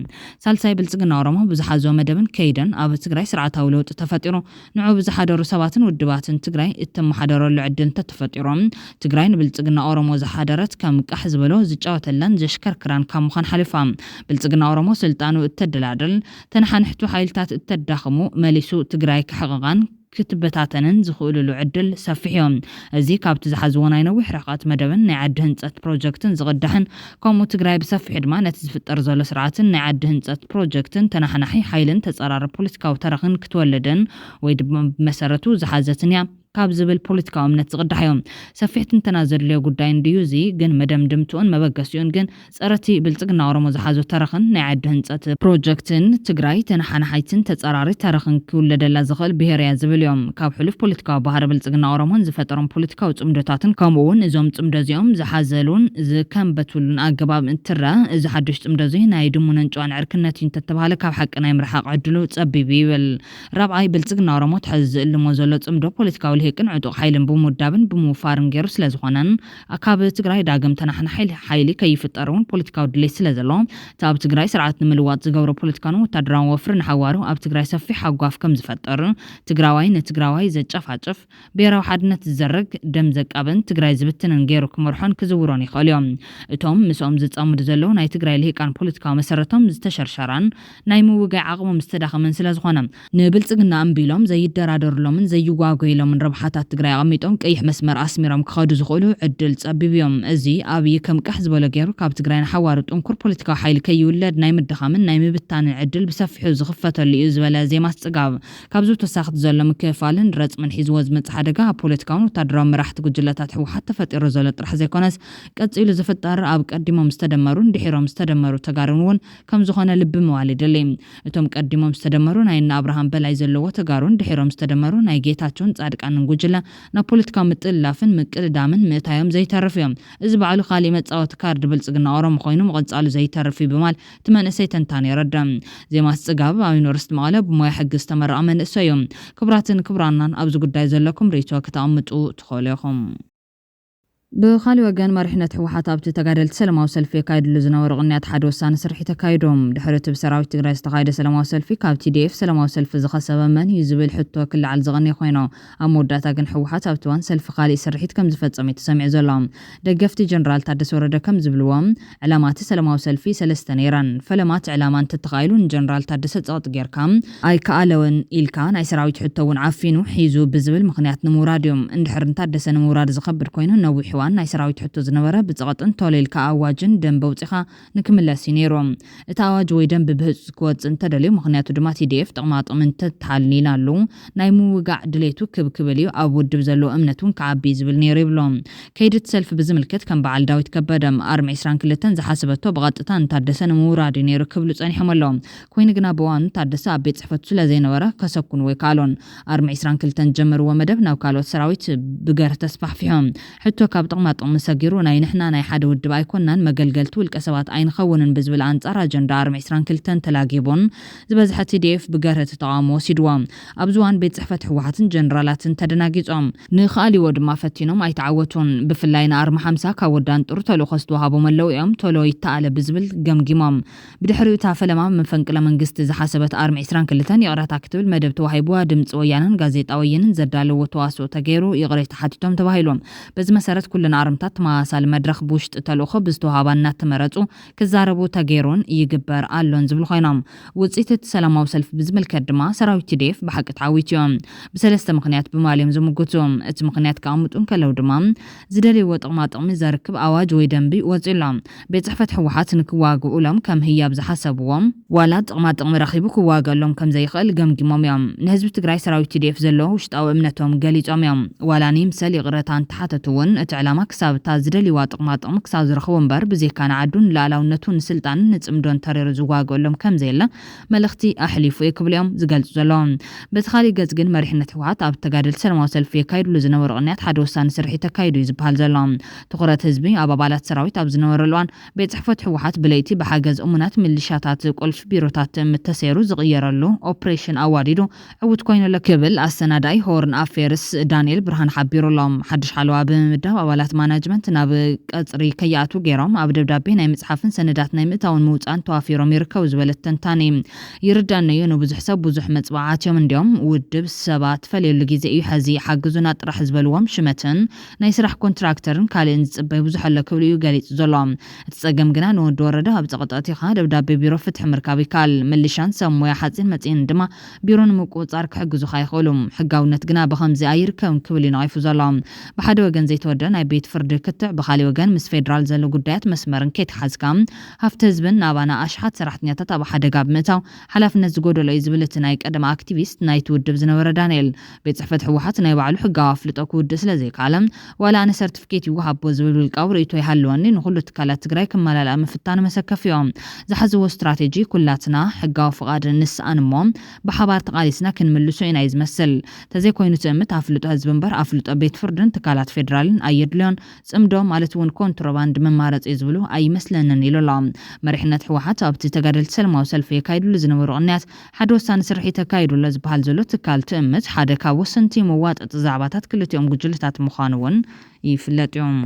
ሳልሳይ ብልጽግና ኦሮሞ ብዝሓዞ መደብን ከይደን ኣብ ትግራይ ስርዓታዊ ለውጢ ተፈጢሩ ንዑ زحادرو سباتن ودباتن تግራይ እተመሓደረሉ ዕድል ተፈጢሮም ትግራይ ንብልጽግና ኦሮሞ ዝሓደረት ከም ቃሕ ዝበሎ ዝጫወተለን ዘሽከርክራን ከም ምዃን ሓሊፋ ብልጽግና ኦሮሞ ስልጣኑ እተደላደል ተንሓንሕቱ ሓይልታት እተዳኽሙ መሊሱ ትግራይ ክሕቕቃን ክትበታተንን ዝኽእልሉ ዕድል ሰፊሕዮም እዚ ካብቲ ዝሓዝዎ ናይ ነዊሕ ርሕቀት መደብን ናይ ዓዲ ህንፀት ፕሮጀክትን ዝቕዳሕን ከምኡ ትግራይ ብሰፊሕ ድማ ነቲ ዝፍጠር ዘሎ ስርዓትን ናይ ዓዲ ህንፀት ፕሮጀክትን ተናሓናሒ ሓይልን ተጸራሪ ፖለቲካዊ ተረኽን ክትወልድን ወይ ድማ መሰረቱ ዝሓዘትን እያ ካብ ዝብል ፖለቲካዊ እምነት ዝቕዳሕዮም ሰፊሕትን ተናዘድልዮ ጉዳይ እንድዩ እዚ ግን መደምድምቱን መበገሲኡን ግን ፀረቲ ብልጽግና ኦሮሞ ዝሓዞ ተረኽን ናይ ዓዲ ህንፀት ፕሮጀክትን ትግራይ ተናሓናሓይትን ተጸራሪ ተረኽን ክውለደላ ዝኽእል ብሄር እያ ዝብል እዮም ካብ ሕሉፍ ፖለቲካዊ ባህሪ ብልጽግና ኦሮሞን ዝፈጠሮም ፖለቲካዊ ጽምዶታትን ከምኡውን እዞም ጽምዶ እዚኦም ዝሓዘሉን ዝከንበትሉን ኣገባብ እንትርአ እዚ ሓዱሽ ጽምዶ እዚ ናይ ድሙንን ጨዋን ዕርክነት እዩ እንተተባሃለ ካብ ሓቂ ናይ ምርሓቕ ዕድሉ ጸቢብ ይብል ራብዓይ ብልጽግና ኦሮሞ ትሕዝ ዝእልሞ ዘሎ ጽምዶ ፖለቲካዊ ልሂቅን ዕጡቕ ሓይልን ብምውዳብን ብምውፋርን ገይሩ ስለ ዝኾነን ካብ ትግራይ ዳግም ተናሓናሒ ሓይሊ ከይፍጠሩን ፖለቲካዊ ድሌት ስለ ዘሎ ኣብ ትግራይ ስርዓት ንምልዋጥ ዝገብሮ ፖለቲካን ወታደራዊ ወፍሪ ንሓዋሩ ኣብ ትግራይ ሰፊሕ ሓጓፍ ከም ዝፈጠር ትግራዋይ ንትግራዋይ ዘጨፋጭፍ ብሄራዊ ሓድነት ዝዘርግ ደም ዘቃብን ትግራይ ዝብትንን ገይሩ ክመርሖን ክዝውሮን ይኽእል እዮም እቶም ምስኦም ዝጸምዱ ዘለዉ ናይ ትግራይ ልሂቃን ፖለቲካዊ መሰረቶም ዝተሸርሸራን ናይ ምውጋይ ዓቕሞም ዝተዳኸመን ስለ ዝኾነ ንብልጽግና እምቢሎም ዘይደራደሩሎምን ዘይዋጎይሎምን ረብሓታት ትግራይ ኣቐሚጦም ቀይሕ መስመር ኣስሚሮም ክኸዱ ዝኽእሉ ዕድል ጸቢብ እዮም እዚ ኣብይ ከም ቃሕ ዝበሎ ገይሩ ካብ ትግራይ ንሓዋሩ ጥንኩር ፖለቲካዊ ሓይሊ ከይውለድ ናይ ምድኻምን ናይ ምብታንን ዕድል ብሰፊሑ ዝኽፈተሉ እዩ ዝበለ ዜማስ ጽጋብ ካብዚ ተሳኽቲ ዘሎ ምክፍፋልን ረፅምን ሒዝዎ ዝመጽእ ሓደጋ ኣብ ፖለቲካውን ወታደራዊ መራሕቲ ጉጅለታት ሕወሓት ተፈጢሩ ዘሎ ጥራሕ ዘይኮነስ ቀፂሉ ዝፍጠር ኣብ ቀዲሞም ዝተደመሩን ድሒሮም ዝተደመሩ ተጋሩን እውን ከም ዝኾነ ልቢ ምባል ይደሊ እቶም ቀዲሞም ዝተደመሩ ናይ ኣብርሃም በላይ ዘለዎ ተጋሩን ድሒሮም ዝተደመሩ ናይ ጌታቸውን ጻድቃንን ጉጅለ ናብ ፖለቲካዊ ምጥልላፍን ምቅልዳምን ምእታዮም ዘይተርፍ እዮም እዚ ባዕሉ ካሊእ መጻወቲ ካርድ ብልጽግና ኦሮሞ ኮይኑ መቐጻሉ ዘይተርፍ ብማል ትመንእሰይ ተንታን ይረዳ ዜማስ ጽጋብ ኣብ ዩኒቨርሲቲ መቐለ ብሞያ ሕጊ ዝተመረቐ መንእሰይ እዮም ክብራትን ክብራናን ኣብዚ ጉዳይ ዘለኩም ሬቶ ከተቐምጡ ትኽእሉ ኢኹም بخالي وجان مرحنة حوحات أبت تجادل سلام وسلفي كايد لزنا ورغنيات حد وسان سرحي تكايدهم دحرت بسراوي تجري استقايد سلام وسلفي كاب تي دي اف سلام وسلفي زخسبا من يزبل حتى كل على زغني خوينا أمور جن حوحات أبتوان سلف خالي سرحيت كم زفت سميت سمع زلام دقفتي جنرال تعدس ورد كم زبلوام علامات سلام وسلفي سلستنيران فلمات علامات تتخيلون جنرال تعدس تصوت غير كم أي كالون إلكان أي سراوي حتى ونعفينو حيزو بزبل مخنيات نموراديوم اندحرن تعدس نموراد زخبر كوينو نوي ናይ ሰራዊት ሕቶ ዝነበረ ብጽቐጥን ቶሌልካ ኣዋጅን ደንብ ውጽኻ ንክምላስ ነይሮም እቲ ኣዋጅ ወይ ደንብ ብህጽ ክወጽእ እንተደልዩ ምኽንያቱ ድማ TDF ጥቕማጥም እንተተሓልኒና ኣሉ ናይ ምውጋዕ ድሌቱ ክብክብል እዩ ኣብ ውድብ ዘሎ እምነቱን ከዓቢ ዝብል ነይሩ ይብሎም ከይድት ሰልፊ ብዝምልክት ከም በዓል ዳዊት ከበደም ኣርሚ 22 ዝሓስበቶ ብቐጥታ እንታደሰ ንምውራድ ነይሩ ክብሉ ጸኒሖም ኣሎም ኮይኑ ግና ብዋኑ ታደሰ ኣብ ቤት ጽሕፈቱ ስለ ዘይነበረ ከሰኩን ወይ ካሎን ኣርሚ 22 ጀመርዎ መደብ ናብ ካልኦት ሰራዊት ብገር ተስፋሕፊሖም ሕቶ ካብ ጥቕማጥም ሰጊሩ ናይ ንሕና ናይ ሓደ ውድብ ኣይኮናን መገልገልቱ ውልቀ ሰባት ኣይንኸውንን ብዝብል ኣንጻር ኣጀንዳ ኣርሚ 22 ተላጊቦን ዝበዝሐ TDF ብገርህ ተቃውሞ ወሲድዎም ኣብ ዝዋን ቤት ጽሕፈት ሕወሓትን ጀነራላትን ተደናጊጾም ንኻሊዎ ድማ ፈቲኖም ኣይተዓወቱን ብፍላይ ንኣርሚ 50 ካብ ወዳን ጥሩ ተልእኾ ዝተዋሃቦም ኣለው እዮም ቶሎ ይተኣለ ብዝብል ገምጊሞም ብድሕሪኡ ታፈለማ መፈንቅለ መንግስቲ ዝሓሰበት ኣርሚ 22 ይቕረታ ክትብል መደብ ተዋሂብዋ ድምፂ ወያነን ጋዜጣ ወያነን ዘዳለዎ ተዋስኦ ተገይሩ ይቕረት ተሓቲቶም ተባሂሎም በዚ መሰረት ኩልና ኣርምታት ማሳል መድረኽ ብውሽጢ ተልእኾ ብዝተዋሃባና ተመረጹ ክዛረቡ ተገይሩን ይግበር ኣሎን ዝብል ኮይኖም ውጽኢት ሰላማዊ ሰልፍ ብዝምልከት ድማ ሰራዊት TDF ብሓቂ ተዓዊትዮም ብሰለስተ ምኽንያት ብማልዮም ዝምግቱም እቲ ምኽንያት ካሙጡን ከለው ድማ ዝደልይዎ ጥቕማጥቕሚ ዘርክብ ኣዋጅ ወይ ደንቢ ወፂሎም ቤት ጽሕፈት ሕወሓት ንክዋግኡሎም ከም ህያብ ዝሓሰብዎም ዋላ ጥቕማጥቕሚ ረኺቡ ክዋገሎም ከም ዘይኽእል ገምጊሞም እዮም ንህዝቢ ትግራይ ሰራዊት TDF ዘለዎ ውሽጣዊ እምነቶም ገሊጾም እዮም ዋላኒ ምሰል ይቕረታን ተሓተቱውን እቲ ዕላማ ክሳብ እታ ዝደልይዋ ጥቕማጥቕሚ ክሳብ ዝረኽቡ እምበር ብዘይካ ንዓዱን ሉኣላውነቱን ንስልጣንን ንጽምዶን ተሪሩ ዝዋግኦሎም ከም ዘየለ መልእኽቲ ኣሕሊፉ ክብልዮም ዝገልጹ ዘለዎም በቲ ካሊእ ገጽ ግን መሪሕነት ሕወሓት ኣብ ተጋድል ሰላማዊ ሰልፊ የካይድሉ ዝነበሩ ቅንያት ሓደ ውሳነ ስርሒ ተካይዱ እዩ ዝበሃል ዘሎ ትኹረት ህዝቢ ኣብ ኣባላት ሰራዊት ኣብ ዝነበረሉ እዋን ቤት ጽሕፈት ሕወሓት ብለይቲ ብሓገዝ እሙናት ሚሊሻታት ቁልፊ ቢሮታት ተሰይሩ ዝቕየረሉ ኦፕሬሽን ኣዋዲዱ ዕውት ኮይኑ ክብል ኣሰናዳይ ሆርን ኣፌርስ ዳንኤል ብርሃን ሓቢሩሎም ሓድሽ ሓለዋ ብምምዳብ ኣባላት ትካላት ማናጅመንት ናብ ቀጽሪ ከያቱ ገይሮም ኣብ ደብዳቤ ናይ መጽሓፍን ሰነዳት ናይ ምእታውን መውጻን ተዋፊሮም ይርከቡ ዝበለት ተንታኒ ይርዳነዩ ንብዙሕ ሰብ ብዙሕ መጽባዓትዮም እንዲኦም ውድብ ሰባት ፈልየሉ ግዜ እዩ ሕዚ ሓግዙና ጥራሕ ዝበልዎም ሽመትን ናይ ስራሕ ኮንትራክተርን ካልእን ዝጽበይ ብዙሕ ኣሎ ክብል እዩ ገሊጹ ዘሎ እቲ ጸገም ግና ንወዲ ወረዳ ኣብ ጸቕጣእቲኻ ደብዳቤ ቢሮ ፍትሒ ምርካብ ይካል ምልሻን ሰብ ሞያ ሓጺን መጽን ድማ ቢሮ ንምቁጽጻር ክሕግዙኻ ይኽእሉ ሕጋውነት ግና ብኸምዚ ኣይርከብን ክብል ይነቒፉ ዘሎ ብሓደ ወገን ዘይተወደደ ናይ ቤት ፍርዲ ክትዕ ብኻልእ ወገን ምስ ፌደራል ዘሎ ጉዳያት መስመርን ከይተሓዝካ ሃፍቲ ህዝብን ናባና ኣሽሓት ሰራሕተኛታት ኣብ ሓደጋ ብምእታው ሓላፍነት ዝጎደሎ እዩ ዝብል እቲ ናይ ቀደም ኣክቲቪስት ናይቲ ውድብ ዝነበረ ዳንኤል ቤት ጽሕፈት ሕወሓት ናይ ባዕሉ ሕጋዊ ኣፍልጦ ክውድእ ስለዘይከኣለ ዋላ ኣነ ሰርቲፊኬት ይወሃቦ ዝብል ውልቃዊ ርእይቶ ይሃልወኒ ንኹሉ ትካላት ትግራይ ክመላልኣ ምፍታን መሰከፍ እዮም ዝሓዝዎ ስትራቴጂ ኩላትና ሕጋዊ ፍቓድ ንስኣን እሞ ብሓባር ተቓሊስና ክንምልሶ ኢና እዩ ዝመስል ተዘይኮይኑ ትእምት ኣፍልጦ ህዝቢ እምበር ኣፍልጦ ቤት ፍርድን ትካላት ፌደራልን ኣየድልዮን ጽምዶ ማለት እውን ኮንትሮባንድ መማረፂ ዝብሉ ኣይመስለንን ኢሉ ኣሎ መሪሕነት ሕወሓት ኣብቲ ተጋደልቲ ሰላማዊ ሰልፊ የካይድሉ ዝነበሩ ቅንያት ሓደ ወሳኒ ስርሒ ተካይዱሎ ዝበሃል ዘሎ ትካል ትእምት ሓደ ካብ ወሰንቲ መዋጠጢ ዛዕባታት ክልቲኦም ጉጅለታት ምዃኑ እውን ይፍለጥ እዮም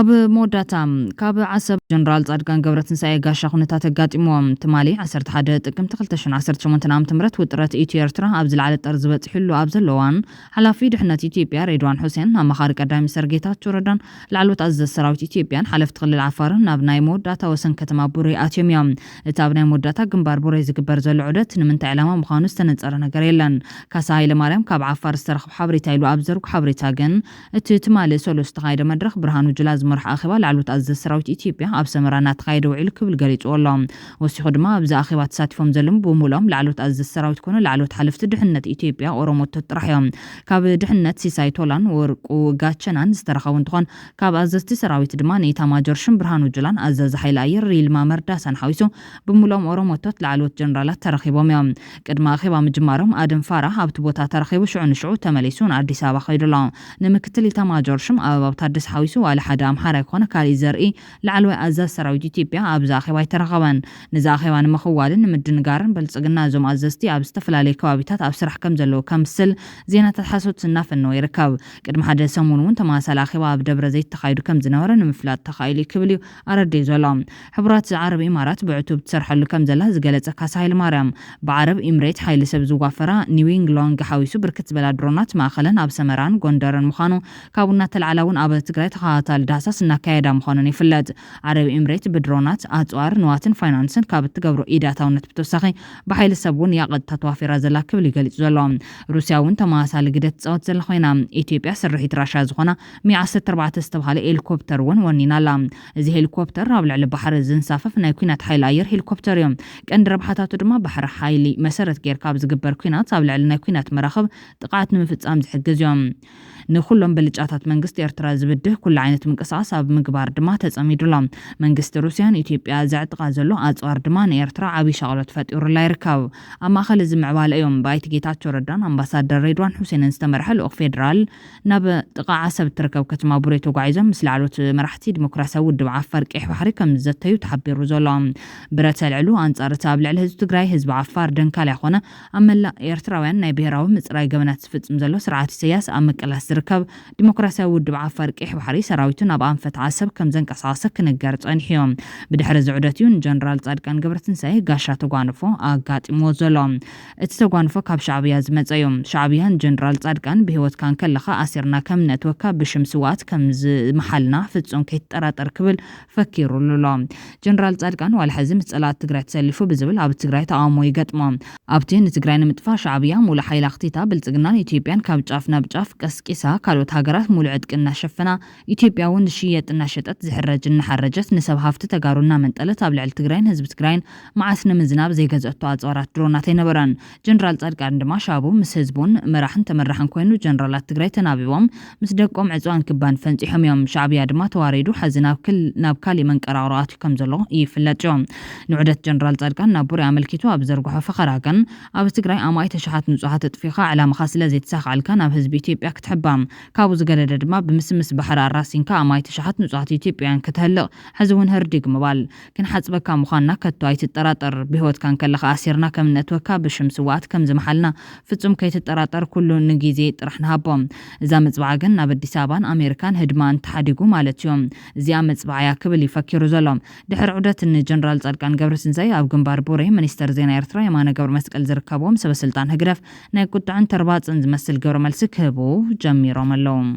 ኣብ መወዳእታ ካብ ዓሰብ ጀነራል ጻድቃን ገብረትንሳኤ ጋሻ ኩነታት ኣጋጢሞም ትማሊ 11 ጥቅምቲ 2018 ዓ.ም ውጥረት ኢትዮ ኤርትራ ኣብ ዝለዓለ ጠር ዝበጽሕሉ ኣብ ዘለዋን ሓላፊ ድሕነት ኢትዮጵያ ሬድዋን ሁሴን ኣማኻሪ ቀዳማይ ሚኒስትር ጌታቸው ረዳን ላዕሎት ኣዘዝ ሰራዊት ኢትዮጵያን ሓለፍቲ ክልል ዓፋርን ናብ ናይ መወዳእታ ወሰን ከተማ ቡሬ ኣትዮም እዮም እቲ ኣብ ናይ መወዳእታ ግንባር ቡሬ ዝግበር ዘሎ ዑደት ንምንታይ ዕላማ ምዃኑ ዝተነጸረ ነገር የለን ካሳ ሃይለማርያም ካብ ዓፋር ዝተረኽበ ሓበሬታ ኢሉ ኣብ ዘርጉ ሓበሬታ ግን እቲ ትማሊ ሰለስተ ተኻይደ መድረኽ ብርሃኑ ጁላ ዝመርሕ ኣኼባ ላዕሎት ኣዘዝ ሰራዊት ኢትዮጵያ ኣብ ሰመራ እናተኻየደ ውዒሉ ክብል ገሊጹ ኣሎ ወሲኹ ድማ ኣብዚ ኣኼባ ተሳቲፎም ዘለሙ ብምሉኦም ላዕሎት ኣዘዝ ሰራዊት ኮነ ላዕሎት ሓለፍቲ ድሕነት ኢትዮጵያ ኦሮሞቶ ጥራሕ እዮም ካብ ድሕነት ሲሳይ ቶላን ወርቁ ጋቸናን ዝተረኸቡ እንትኾን ካብ ኣዘዝቲ ሰራዊት ድማ ንኢታማጆር ሽም ብርሃኑ ጁላን ኣዘዝ ሓይሊ ኣየር ሪልማ መርዳሳን ሓዊሱ ብምሉኦም ኦሮሞቶት ላዕሎት ጀነራላት ተረኺቦም እዮም ቅድሚ ኣኼባ ምጅማሮም ኣደም ፋራህ ኣብቲ ቦታ ተረኺቡ ሽዑ ንሽዑ ተመሊሱ ንኣዲስ ኣበባ ኸይዱ ኣሎ ንምክትል ኢታማጆር ሽም ኣበባው ታደሰ ሓዊሱ ዋላ ሓደ ኣምሓራ ይኮነ ካልእ ዘርኢ ላዕለዋይ ኣዛዝ ሰራዊት ኢትዮጵያ ኣብዚ ኣኼባ ይተረኸበን ነዚ ኣኼባ ንምኽዋልን ንምድንጋርን በልጽግና እዞም ኣዘዝቲ ኣብ ዝተፈላለዩ ከባቢታት ኣብ ስራሕ ከም ዘለዉ ከምስል ዜናታት ሓሶት እናፈነወ ይርከብ ቅድሚ ሓደ ሰሙን እውን ተመሳሳሊ ኣኼባ ኣብ ደብረ ዘይት ተኻይዱ ከም ዝነበረ ንምፍላጥ ተኻኢሉ ክብል እዩ ኣረዲዩ ዘሎ ሕቡራት ዓረብ ኢማራት ብዕቱብ ትሰርሐሉ ከም ዘላ ዝገለጸ ካሳ ሃይለማርያም ብዓረብ ኢምሬት ሓይሊ ሰብ ዝዋፈራ ኒዊንግ ሎንግ ሓዊሱ ብርክት ዝበላ ድሮናት ማእኸለን ኣብ ሰመራን ጎንደርን ምዃኑ ካብኡ እናተለዓላ እውን ኣብ ትግራይ ተኸታታሊ ዳህሳስ እናካየዳ ምዃኑን ይፍለጥ ዓረብ ኢምሬት ብድሮናት ኣጽዋር ንዋትን ፋይናንስን ካብ እትገብሮ ኢዳታውነት ብተወሳኺ ብሓይሊ ሰብ እውን ያቐጥታ ተዋፊራ ዘላ ክብል ይገሊጹ ዘሎ ሩስያ እውን ተመሳሳሊ ግደ ትፃወት ዘላ ኮይና ኢትዮጵያ ስርሒት ራሻ ዝኾና 114 ዝተባሃለ ሄሊኮፕተር እውን ወኒና ኣላ እዚ ሄሊኮፕተር ኣብ ልዕሊ ባሕሪ ዝንሳፈፍ ናይ ኩናት ሓይሊ ኣየር ሄሊኮፕተር እዮም ቀንዲ ረብሓታቱ ድማ ባሕሪ ሓይሊ መሰረት ጌርካ ኣብ ዝግበር ኩናት ኣብ ልዕሊ ናይ ኩናት መራኸብ ጥቃዓት ንምፍጻም ዝሕግዝ እዮም ንኩሎም ብልጫታት መንግስቲ ኤርትራ ዝብድህ ኩሉ ዓይነት ምንቅስቓስ ኣብ ምግባር ድማ ተጸሚዱሎም መንግስቲ ሩስያን ኢትዮጵያ ዘዕጥቃ ዘሎ ኣጽዋር ድማ ንኤርትራ ዓብይ ሸቕሎት ፈጢሩላ ይርከብ ኣብ ማእኸል እዚ ምዕባለ እዮም ባይቲ ጌታቸው ረዳን ኣምባሳደር ሬድዋን ሁሴንን ዝተመርሐ ልኡኽ ፌደራል ናብ ጥቃ ዓሰብ ትርከብ ከተማ ቡሬ ተጓዒዞም ምስ ላዕሎት መራሕቲ ዲሞክራሲያዊ ውድብ ዓፋር ቀይሕ ባሕሪ ከም ዘተዩ ተሓቢሩ ዘሎ ብረት ሰልዕሉ ኣንጻር እቲ ኣብ ልዕሊ ህዝቢ ትግራይ ህዝቢ ዓፋር ደንካል ይኾነ ኣብ መላእ ኤርትራውያን ናይ ብሄራዊ ምፅራይ ገበናት ዝፍጽም ዘሎ ስርዓት ኢሳያስ ኣብ መቀላስ ዝርከብ ዲሞክራሲያዊ ውድብ ዓፋር ቀይሕ ባሕሪ ሰራዊቱ ናብ ኣንፈት ዓሰብ ከም ዘንቀሳቐሰ ክነገር ጸኒሕዮም ብድሕሪ ዝዑደት እዩ ጀነራል ጻድቃን ገብረትንሳኤ ጋሻ ተጓንፎ ኣጋጢሞ ዘሎ እቲ ተጓንፎ ካብ ሻዕብያ ዝመጸ እዩ ሻዕብያን ጀነራል ጻድቃን ብህይወትካ ከለኻ ኣሲርና ከም ነትወካ ብሽም ስዋት ከም ዝመሓልና ፍጹም ከይተጠራጠር ክብል ፈኪሩሉ ኣሎ ጀነራል ጻድቃን ዋላ ሕዚ ምስ ጸላት ትግራይ ተሰሊፉ ብዝብል ኣብ ትግራይ ተቃውሞ ይገጥሞ ኣብቲ ንትግራይ ንምጥፋ ሻዕብያ ሙሉ ሓይሊ ኣኽቲታ ብልጽግናን ኢትዮጵያን ካብ ጫፍ ናብ ጫፍ ቀስቂሳ ካልኦት ሃገራት ሙሉ ዕጥቂ እናሸፈና ኢትዮጵያ እውን ዝሽየጥ እናሸጠት ዝሕረጅ እናሓረጀት ንሰብ ሃፍቲ ተጋሩና መንጠለት ኣብ ልዕሊ ትግራይን ህዝቢ ትግራይን መዓስ ንምዝናብ ዘይገዘአቶ ኣጽዋራት ድሮናት ኣይነበረን ጀነራል ጻድቃን ድማ ሻቡ ምስ ህዝቡን መራሕን ተመራሕን ኮይኑ ጀነራላት ትግራይ ተናቢቦም ምስ ደቆም ዕፅዋን ክባን ፈንፂሖም እዮም ሻዕብያ ድማ ተዋሪዱ ሕዚ ናብ ካሊእ መንቀራቅሮ ከም ዘሎ ይፍለጥ እዩ ንዑደት ጀነራል ጻድቃን ናብ ቡሬ ኣመልኪቱ ኣብ ዘርግሖ ፈኸራ ግን ኣብ ትግራይ ኣማይ ተሸሓት ንጹሃት ጥፊኻ ዕላማኻ ስለ ዘይተሳኻዓልካ ናብ ህዝቢ ኢትዮጵያ ክትሕባ ይግባም ካብኡ ዝገለደ ድማ ብምስምስ ባሕሪ ኣራሲንካ ኣማይ ተሻሓት ንጹሃት ኢትዮጵያውያን ክትህልቕ ሕዚ እውን ህርዲግ ምባል ክንሓጽበካ ምዃንና ከቶ ኣይትጠራጠር ብህይወትካ ከለኻ ኣሲርና ከም ነትወካ ብሽም ስዋኣት ከም ዝመሓልና ፍጹም ከይትጠራጠር ኩሉ ንግዜ ጥራሕ ንሃቦም እዛ መጽባዓ ግን ናብ ኣዲስ አበባን ኣሜሪካን ህድማን ተሓዲጉ ማለት እዮም እዚኣ መጽባዓያ ክብል ይፈኪሩ ዘሎም ድሕሪ ዑደት ንጀነራል ጻድቃን ገብረስንሳይ ኣብ ግንባር ቡሬ ሚኒስተር ዜና ኤርትራ የማነ ገብረ መስቀል ዝርከብዎም ሰበስልጣን ህግደፍ ናይ ቁጥዕን ተርባፅን ዝመስል ገብረ መልሲ ክህቡ ጀሚሮም ኣለዎም